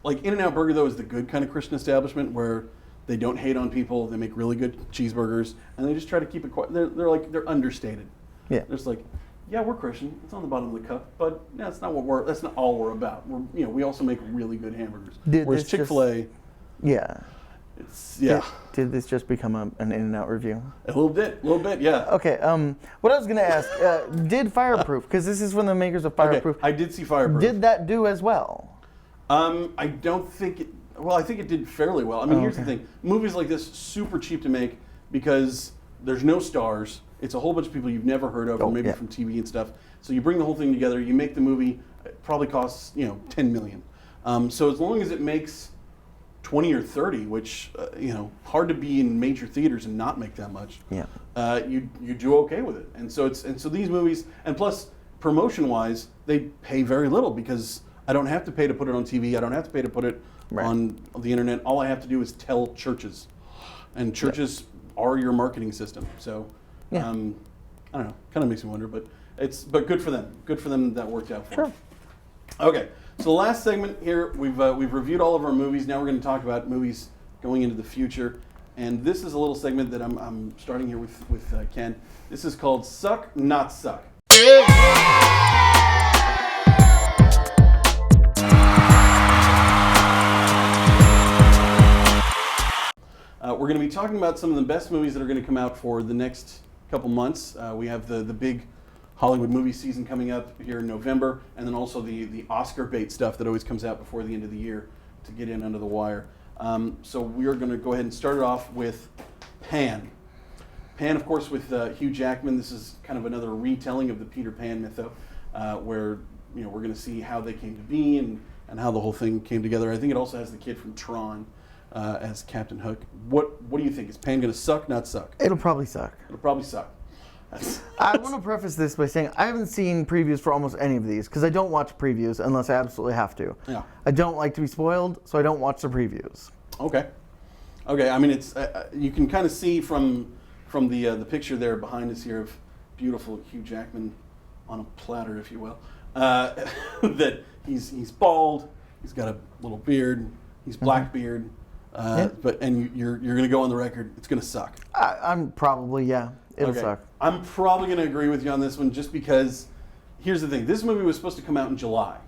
like In-N-Out Burger though is the good kind of Christian establishment where they don't hate on people. They make really good cheeseburgers, and they just try to keep it quiet. They're understated. Yeah. They're just like, yeah, we're Christian. It's on the bottom of the cup, but that's not all we're about. We also make really good hamburgers. Whereas Chick-fil-A, Did this just become an In-N-Out review? A little bit, yeah. Okay. What I was gonna ask, did Fireproof? Because this is from the makers of Fireproof. Okay, I did see Fireproof. Did that do as well? I don't think it. Well, I think it did fairly well. I mean, here's the thing: movies like this super cheap to make because there's no stars. It's a whole bunch of people you've never heard of, or maybe from TV and stuff. So you bring the whole thing together, you make the movie. It probably costs $10 million. So as long as it makes 20 or 30, which hard to be in major theaters and not make that much. Yeah. You do okay with it, and so these movies, and plus promotion wise, they pay very little because I don't have to pay to put it on TV. I don't have to pay to put it on the internet. All I have to do is tell churches, and churches are your marketing system. So I don't know. Kind of makes me wonder, but good for them. Good for them that worked out for them. Okay. So the last segment here, we've reviewed all of our movies. Now we're going to talk about movies going into the future, and this is a little segment that I'm starting here with Ken. This is called Suck Not Suck. We're going to be talking about some of the best movies that are going to come out for the next couple months. We have the big Hollywood movie season coming up here in November, and then also the Oscar bait stuff that always comes out before the end of the year to get in under the wire. So we are going to go ahead and start it off with Pan. Pan, of course, with Hugh Jackman. This is kind of another retelling of the Peter Pan mytho, where we're going to see how they came to be and how the whole thing came together. I think it also has the kid from Tron as Captain Hook. What do you think? Is Pan going to suck, not suck? It'll probably suck. It'll probably suck. I want to preface this by saying I haven't seen previews for almost any of these because I don't watch previews unless I absolutely have to. Yeah. I don't like to be spoiled, so I don't watch the previews. Okay. I mean, it's you can kind of see from the picture there behind us here of beautiful Hugh Jackman on a platter, if you will, that he's bald, he's got a little beard, he's black beard, but you're going to go on the record, it's going to suck. I'm probably it'll suck. I'm probably going to agree with you on this one just because, here's the thing. This movie was supposed to come out in July.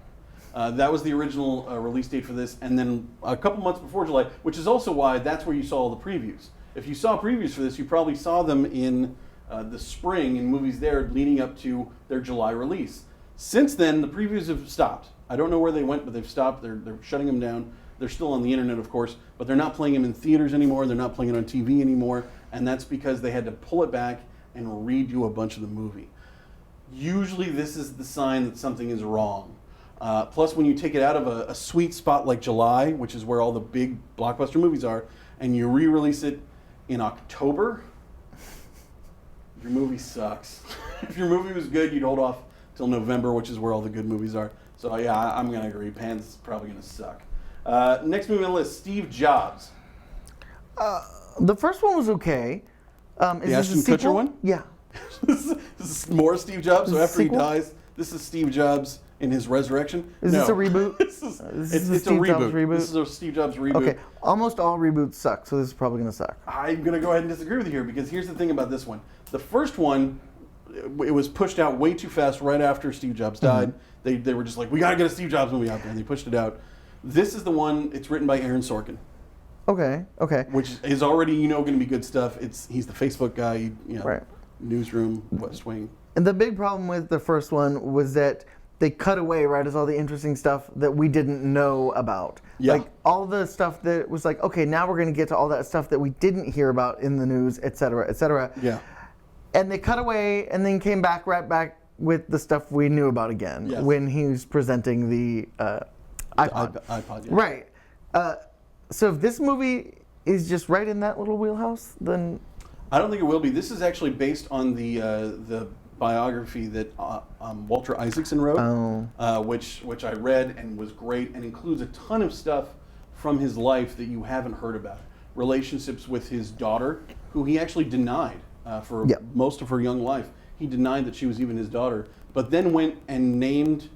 That was the original release date for this, and then a couple months before July, which is also why that's where you saw all the previews. If you saw previews for this, you probably saw them in the spring in movies there leading up to their July release. Since then, the previews have stopped. I don't know where they went, but they've stopped. They're shutting them down. They're still on the internet, of course, but they're not playing them in theaters anymore. They're not playing it on TV anymore, and that's because they had to pull it back and redo a bunch of the movie. Usually this is the sign that something is wrong. Plus, when you take it out of a sweet spot like July, which is where all the big blockbuster movies are, and you re-release it in October, your movie sucks. If your movie was good, you'd hold off till November, which is where all the good movies are. So yeah, I'm going to agree. Pan's probably going to suck. Next movie on the list, Steve Jobs. The first one was okay. The Ashton Kutcher one? Yeah. This is more Steve Jobs. So after he dies, this is Steve Jobs in his resurrection. Is this a reboot? It's a Steve Jobs reboot. reboot? This is a Steve Jobs reboot. Okay, almost all reboots suck, so this is probably going to suck. I'm going to go ahead and disagree with you here because here's the thing about this one. The first one, it was pushed out way too fast right after Steve Jobs died. They were just like, we got to get a Steve Jobs movie out there, and they pushed it out. This is the one, it's written by Aaron Sorkin. Okay. Which is already, going to be good stuff. He's the Facebook guy, Right. Newsroom, West Wing. And the big problem with the first one was that they cut away right as all the interesting stuff that we didn't know about. Yeah. Like all the stuff that was like, okay, now we're going to get to all that stuff that we didn't hear about in the news, et cetera, et cetera. Yeah. And they cut away and then came back right back with the stuff we knew about again when he was presenting the iPod. iPod, yeah. Right. So if this movie is just right in that little wheelhouse, then I don't think it will be. This is actually based on the biography that Walter Isaacson wrote, which I read and was great, and includes a ton of stuff from his life that you haven't heard about. Relationships with his daughter, who he actually denied for most of her young life. He denied that she was even his daughter, but then went and named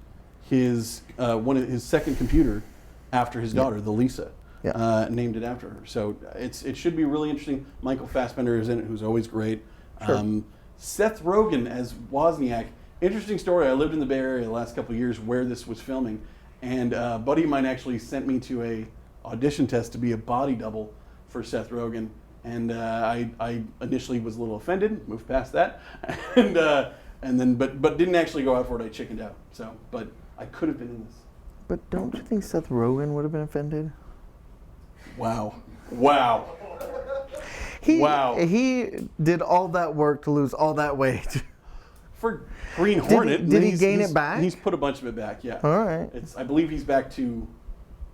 his his second computer after his daughter, the Lisa. Named it after her. So it should be really interesting. Michael Fassbender is in it, who's always great. Sure. Seth Rogen as Wozniak. Interesting story. I lived in the Bay Area the last couple of years where this was filming, and a buddy of mine actually sent me to a audition test to be a body double for Seth Rogen, and I initially was a little offended, moved past that, and then but didn't actually go out for it. I chickened out. So, but I could have been in this. But don't you think Seth Rogen would have been offended? Wow. He did all that work to lose all that weight. For Green Hornet. Did he gain it back? He's put a bunch of it back, yeah. All right. I believe he's back to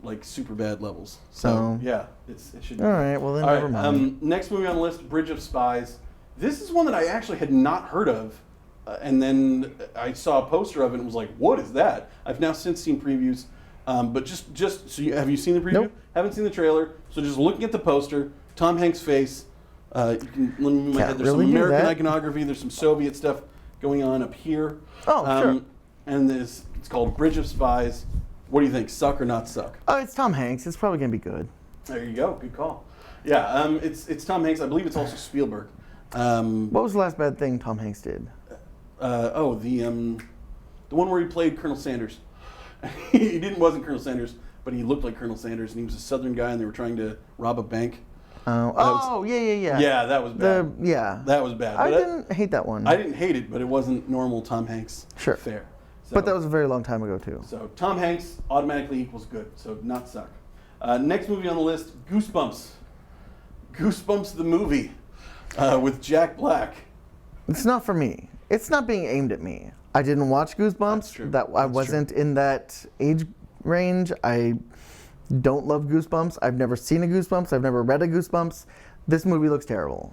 like super bad levels. So yeah, it should be. All right, well then never mind. Next movie on the list, Bridge of Spies. This is one that I actually had not heard of. And then I saw a poster of it and was like, what is that? I've now since seen previews. But just so have you seen the preview? Nope. Haven't seen the trailer. So just looking at the poster, Tom Hanks' face. You can let me move my head. There's really some do American that. iconography. There's some Soviet stuff going on up here. Oh, sure. And it's called Bridge of Spies. What do you think? Suck or not suck? Oh, it's Tom Hanks. It's probably gonna be good. There you go. Good call. Yeah. It's Tom Hanks. I believe it's also Spielberg. What was the last bad thing Tom Hanks did? The one where he played Colonel Sanders. He wasn't Colonel Sanders, but he looked like Colonel Sanders, and he was a Southern guy, and they were trying to rob a bank. Yeah. Yeah, that was bad. That was bad. I didn't hate that one. I didn't hate it, but it wasn't normal Tom Hanks fare. So, But that was a very long time ago, too. So Tom Hanks automatically equals good, so not suck. Next movie on the list, Goosebumps. Goosebumps the movie with Jack Black. It's not for me. It's not being aimed at me. I didn't watch Goosebumps. That's true. I wasn't in that age range. I don't love Goosebumps. I've never seen a Goosebumps. I've never read a Goosebumps. This movie looks terrible.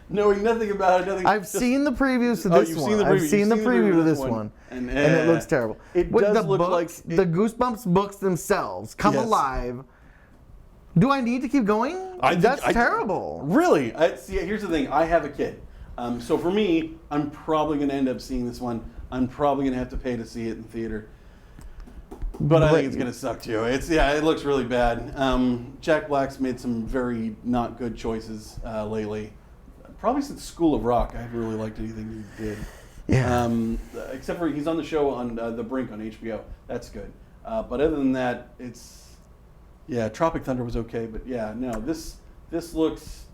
Knowing nothing about it, I've seen the previews to this one. I've seen the preview to this one, and it looks terrible. It does look like the Goosebumps books themselves come alive. Do I need to keep going? That's terrible. Really? See, here's the thing. I have a kid. So for me, I'm probably going to end up seeing this one. I'm probably going to have to pay to see it in theater. But I think it's going to suck too. It looks really bad. Jack Black's made some very not good choices lately. Probably since School of Rock, I haven't really liked anything he did. Yeah. Except for he's on the show on The Brink on HBO. That's good. But other than that, Tropic Thunder was okay. But yeah, no, this looks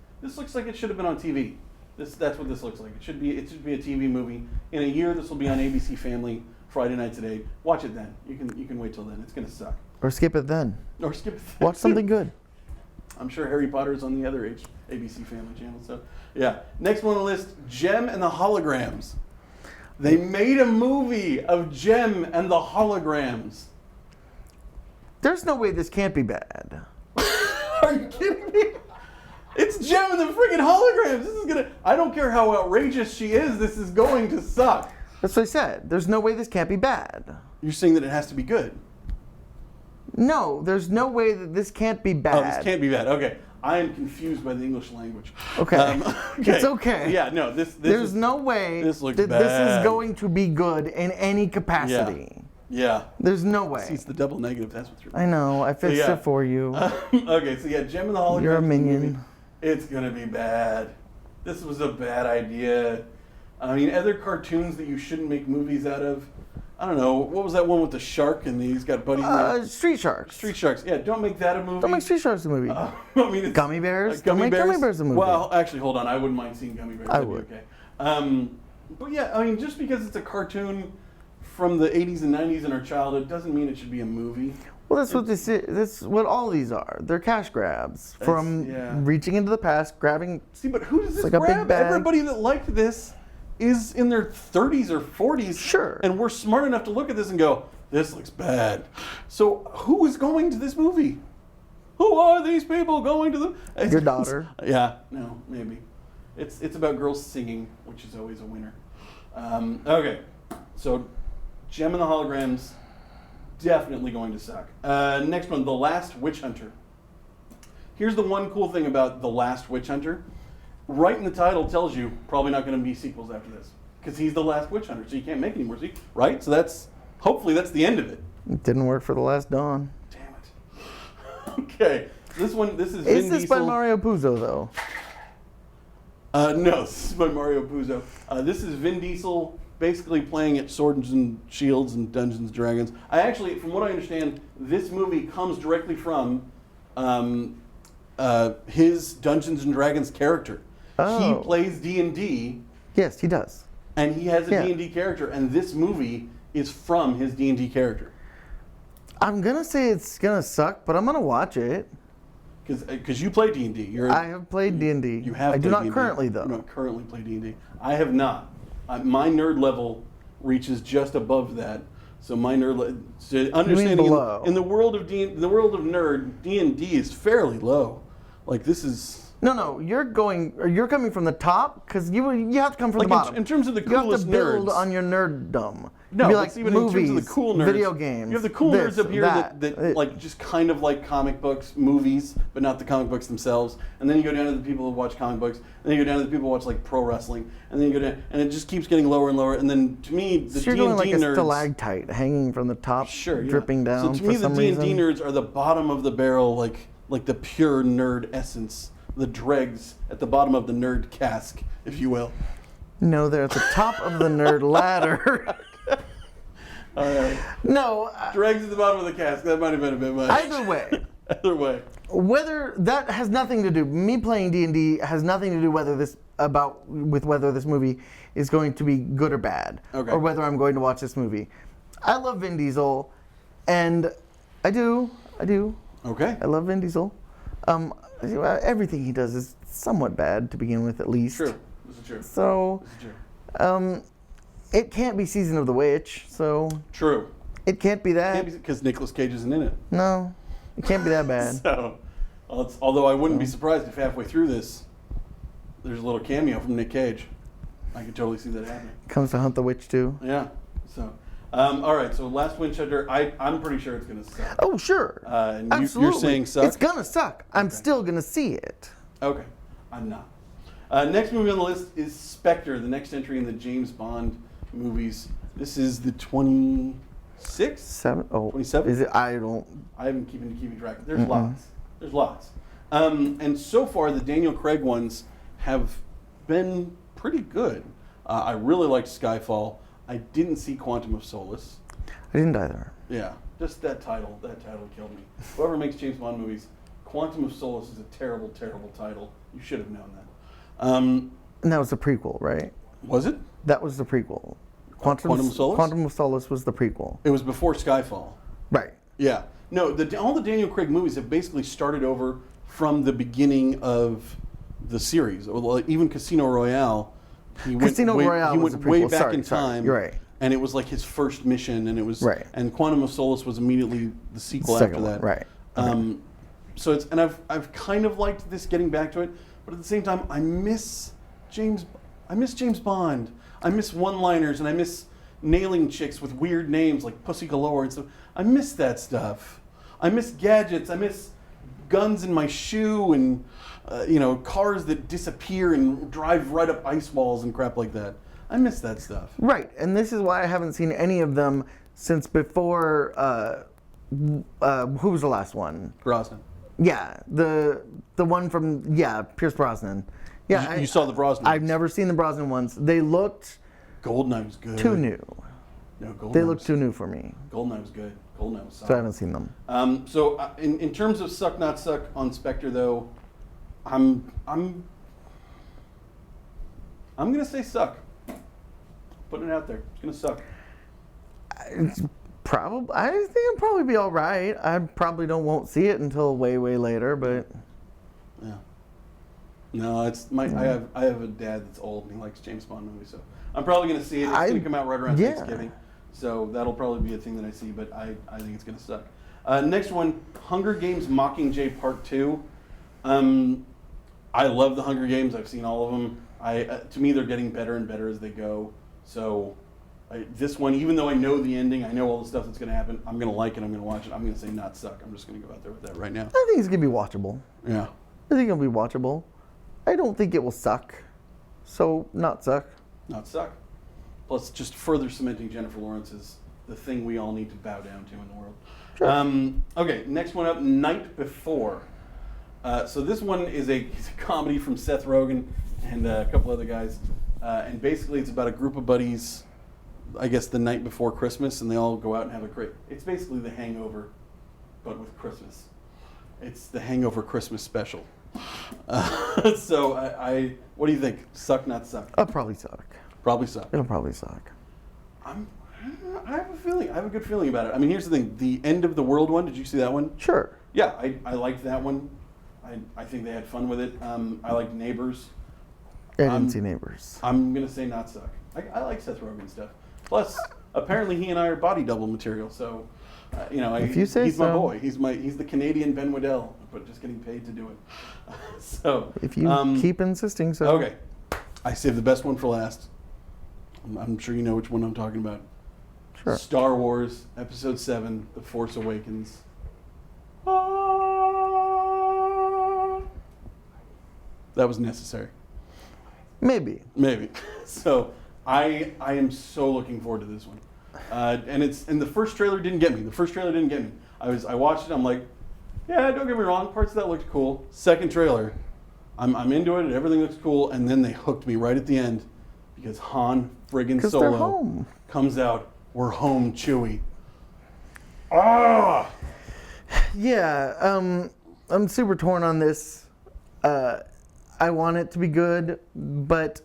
like it should have been on TV. That's what this looks like. It should be a TV movie. In a year, this will be on ABC Family Friday nights at 8. Watch it then. You can wait till then. It's gonna suck. Or skip it then. Watch something good. I'm sure Harry Potter is on the other ABC Family channel. So yeah. Next one on the list: Jem and the Holograms. They made a movie of Jem and the Holograms. There's no way this can't be bad. Are you kidding me? It's Jem and the freaking Holograms. I don't care how outrageous she is, this is going to suck. That's what I said. There's no way this can't be bad. You're saying that it has to be good? No, there's no way that this can't be bad. Oh, this can't be bad. Okay. I am confused by the English language. Okay. It's okay. Yeah, no, this There's is, no way this looks that bad. this is going to be good in any capacity. Yeah. There's no way. See, it's the double negative. That's what's I know. I fixed it for you. Okay, so yeah, Gem and the Holograms. You're a minion. Movie, it's gonna be bad. This was a bad idea. I mean, other cartoons that you shouldn't make movies out of. I don't know. What was that one with the shark and he's got buddies? Street Sharks. Street Sharks. Yeah, don't make that a movie. Don't make Street Sharks a movie. I mean, it's, Gummy Bears. Gummy Don't make Gummy Bears a movie. Well, actually, hold on. I wouldn't mind seeing Gummy Bears. I That'd would. be okay. But yeah, I mean, just because it's a cartoon from the 80s and 90s in our childhood doesn't mean it should be a movie. Well, that's what this is. That's what all these are. They're cash grabs from reaching into the past, grabbing. See, but who does this like a grab? big bag. Everybody that liked this is in their 30s or 40s. Sure. And we're smart enough to look at this and go, this looks bad. So who is going to this movie? Who are these people going to the... Your daughter. Yeah, no, maybe. It's about girls singing, which is always a winner. Okay, so Gem and the Holograms, definitely going to suck. Next one, The Last Witch Hunter. Here's the one cool thing about The Last Witch Hunter. Right in the title tells you probably not going to be sequels after this. Because he's the last witch hunter, so you can't make any more sequels, right? So hopefully that's the end of it. It didn't work for The Last Dawn. Damn it. Okay, this is Vin Diesel. Is this by Mario Puzo, though? No, this is by Mario Puzo. This is Vin Diesel basically playing at Swords and Shields and Dungeons and Dragons. From what I understand, this movie comes directly from his Dungeons and Dragons character. Oh. He plays D&D. Yes, he does. And he has a D&D character, and this movie is from his D&D character. I'm gonna say it's gonna suck, but I'm gonna watch it. Because you play D&D. I have played D&D. You have. I do not D&D. currently, though. You don't currently play D&D. I have not. My nerd level reaches just above that. So my nerd understanding below? in the world of nerd, D&D is fairly low. Like this is. No, you're coming from the top because you have to come from the bottom. In terms of the you have coolest to build nerds. on your nerddom. No, be but like even movies, in terms of the cool nerds, video games. You have the cool nerds up here that like just kind of like comic books, movies, but not the comic books themselves. And then you go down to the people who watch comic books, and then you go down to the people who watch like pro wrestling, and then you go down, and it just keeps getting lower and lower. And then to me, the you're D&D going like nerds, a stalactite hanging from the top, sure, dripping down. So to me, the D&D nerds are the bottom of the barrel, like the pure nerd essence. The dregs at the bottom of the nerd cask, if you will. No, they're at the top of the nerd ladder. All right. No. Dregs at the bottom of the cask. That might have been a bit much. Either way. Either way. Whether that has nothing to do. Me playing D&D has nothing to do with whether this movie is going to be good or bad, or whether I'm going to watch this movie. I love Vin Diesel, and I do. Okay. I love Vin Diesel. Everything he does is somewhat bad to begin with, at least. True. This is true. So, this is true. It can't be Season of the Witch. So. True. It can't be that. Because Nicolas Cage isn't in it. No, it can't be that bad. So, although I wouldn't be surprised if halfway through this, there's a little cameo from Nick Cage. I could totally see that happening. Comes to hunt the witch too. Yeah. So. All right, so Last Witch Hunter, I'm pretty sure it's going to suck. Oh, sure. And absolutely. You're saying suck? It's going to suck. I'm still going to see it. Okay, I'm not. Next movie on the list is Spectre, the next entry in the James Bond movies. This is the 26th? 27th? Is it? I haven't keeping track. There's lots. There's lots. And so far, the Daniel Craig ones have been pretty good. I really liked Skyfall. I didn't see Quantum of Solace. I didn't either. Yeah, just that title killed me. Whoever makes James Bond movies, Quantum of Solace is a terrible, terrible title. You should have known that. And that was the prequel, right? Was it? That was the prequel. Quantum of Solace? Quantum of Solace was the prequel. It was before Skyfall. Right. Yeah. No, all the Daniel Craig movies have basically started over from the beginning of the series. Even Casino Royale. He went way back in time. You're right. And it was like his first mission, and it was right. And Quantum of Solace was immediately the sequel after that. Right. So I've kind of liked this getting back to it, but at the same time I miss James Bond. I miss one-liners, and I miss nailing chicks with weird names like Pussy Galore and stuff. I miss that stuff. I miss gadgets. I miss guns in my shoe and cars that disappear and drive right up ice walls and crap like that. I miss that stuff. Right, and this is why I haven't seen any of them since before. Who was the last one? Brosnan. Yeah, the one from Pierce Brosnan. Yeah, you saw the Brosnan. I've never seen the Brosnan ones. They looked. Goldeneye was good. Too new. No, Goldeneye. They looked too new for me. Goldeneye was good. Goldeneye was solid. So I haven't seen them. In terms of suck not suck on Spectre though, I'm gonna say suck. Putting it out there. It's gonna suck. I think it'll probably be all right. I probably won't see it until way later, but yeah. No, it's my. I have a dad that's old and he likes James Bond movies, so I'm probably gonna see it. It's gonna come out right around Thanksgiving, so that'll probably be a thing that I see. But I think it's gonna suck. Next one, Hunger Games: Mockingjay Part 2. I love the Hunger Games. I've seen all of them. To me, they're getting better and better as they go. So. This one, even though I know the ending, I know all the stuff that's going to happen, I'm going to like it, I'm going to watch it. I'm going to say not suck. I'm just going to go out there with that right now. I think it's going to be watchable. Yeah. I think it'll be watchable. I don't think it will suck. So, not suck. Not suck. Plus, just further cementing Jennifer Lawrence is the thing we all need to bow down to in the world. Sure. Okay, next one up, Night Before. So this one is a comedy from Seth Rogen and a couple other guys. And basically it's about a group of buddies, I guess the night before Christmas, and they all go out and have a great. It's basically The Hangover, but with Christmas. It's the Hangover Christmas special. So what do you think? Suck, not suck? I'll probably suck. Probably suck. It'll probably suck. I have a feeling. I have a good feeling about it. I mean, here's the thing: the End of the World one. Did you see that one? Sure. Yeah, I liked that one. I think they had fun with it. I liked Neighbors. I didn't see Neighbors. I'm gonna say not suck. I like Seth Rogen stuff. Plus, apparently he and I are body double material. So, if you say he's so. My boy. He's the Canadian Ben Weddell, but just getting paid to do it. So if you keep insisting so. Okay, I saved the best one for last. I'm sure you know which one I'm talking about. Sure. Star Wars Episode 7: The Force Awakens. That was necessary. Maybe. So I am so looking forward to this one. And the first trailer didn't get me. I watched it. I'm like, yeah, don't get me wrong. Parts of that looked cool. Second trailer, I'm into it. Everything looks cool. And then they hooked me right at the end because Han friggin' Solo comes out. We're home, Chewie. Ah. Yeah. I'm super torn on this. I want it to be good, but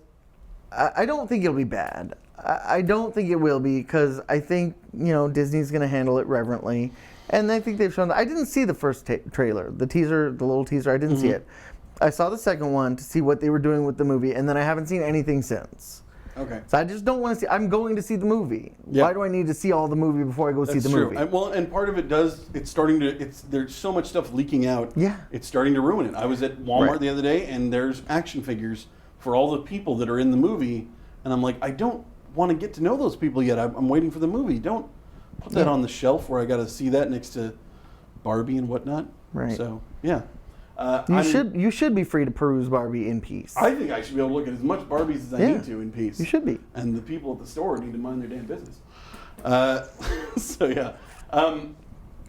I don't think it'll be bad. I don't think it will be because I think, Disney's going to handle it reverently. And I think they've shown that. I didn't see the first trailer, the little teaser. I didn't see it. I saw the second one to see what they were doing with the movie, and then I haven't seen anything since. Okay. So I just don't want to see. I'm going to see the movie. Yep. Why do I need to see all the movie before I go see the movie? And part of it there's so much stuff leaking out. Yeah. It's starting to ruin it. I was at Walmart the other day, and there's action figures for all the people that are in the movie, and I'm like, I don't want to get to know those people yet. I'm waiting for the movie. Don't put that on the shelf where I got to see that next to Barbie and whatnot. Right. So yeah. You should be free to peruse Barbie in peace. I think I should be able to look at as much Barbies as I need to in peace. You should be. And the people at the store need to mind their damn business. So yeah.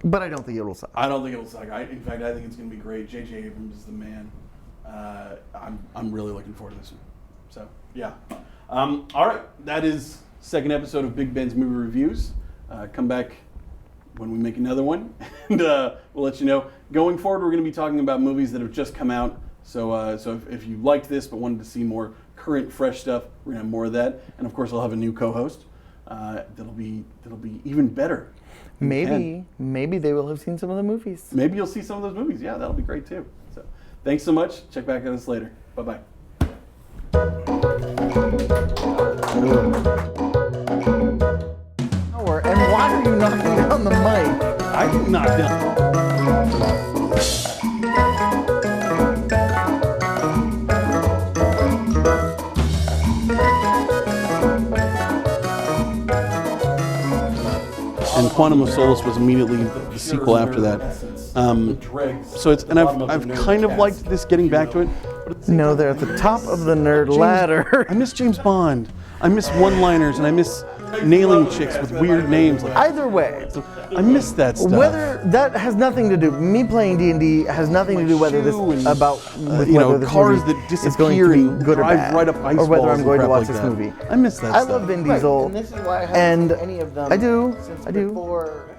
But I don't think it'll suck. I don't think it'll suck. In fact, I think it's going to be great. J.J. Abrams is the man. I'm really looking forward to this one. So yeah. All right. That is second episode of Big Ben's Movie Reviews. Come back when we make another one, and we'll let you know. Going forward, we're going to be talking about movies that have just come out. So if you liked this but wanted to see more current, fresh stuff, we're going to have more of that. And of course, I'll have a new co-host that'll be even better. Maybe they will have seen some of the movies. Maybe you'll see some of those movies. Yeah, that'll be great too. So thanks so much. Check back on us later. Bye-bye. And why are you knocking down the mic? I did knock down. And Quantum of Solace was immediately the sequel after that. So it's, and I've kind of liked this getting back to it. But No, they're at the top of the nerd ladder. I miss James Bond. I miss one-liners, and I miss nailing chicks with weird names. Like, Either way, I miss that stuff. whether that has nothing to do, me playing D&D has nothing to do whether this about with you know, whether this cars movie that is going to disappear be and good or drive bad, right up ice or whether walls I'm going to and watch crap this like that. movie. I miss that I stuff. love Vin Diesel, And this is why I haven't and seen any of them I do, since I do. before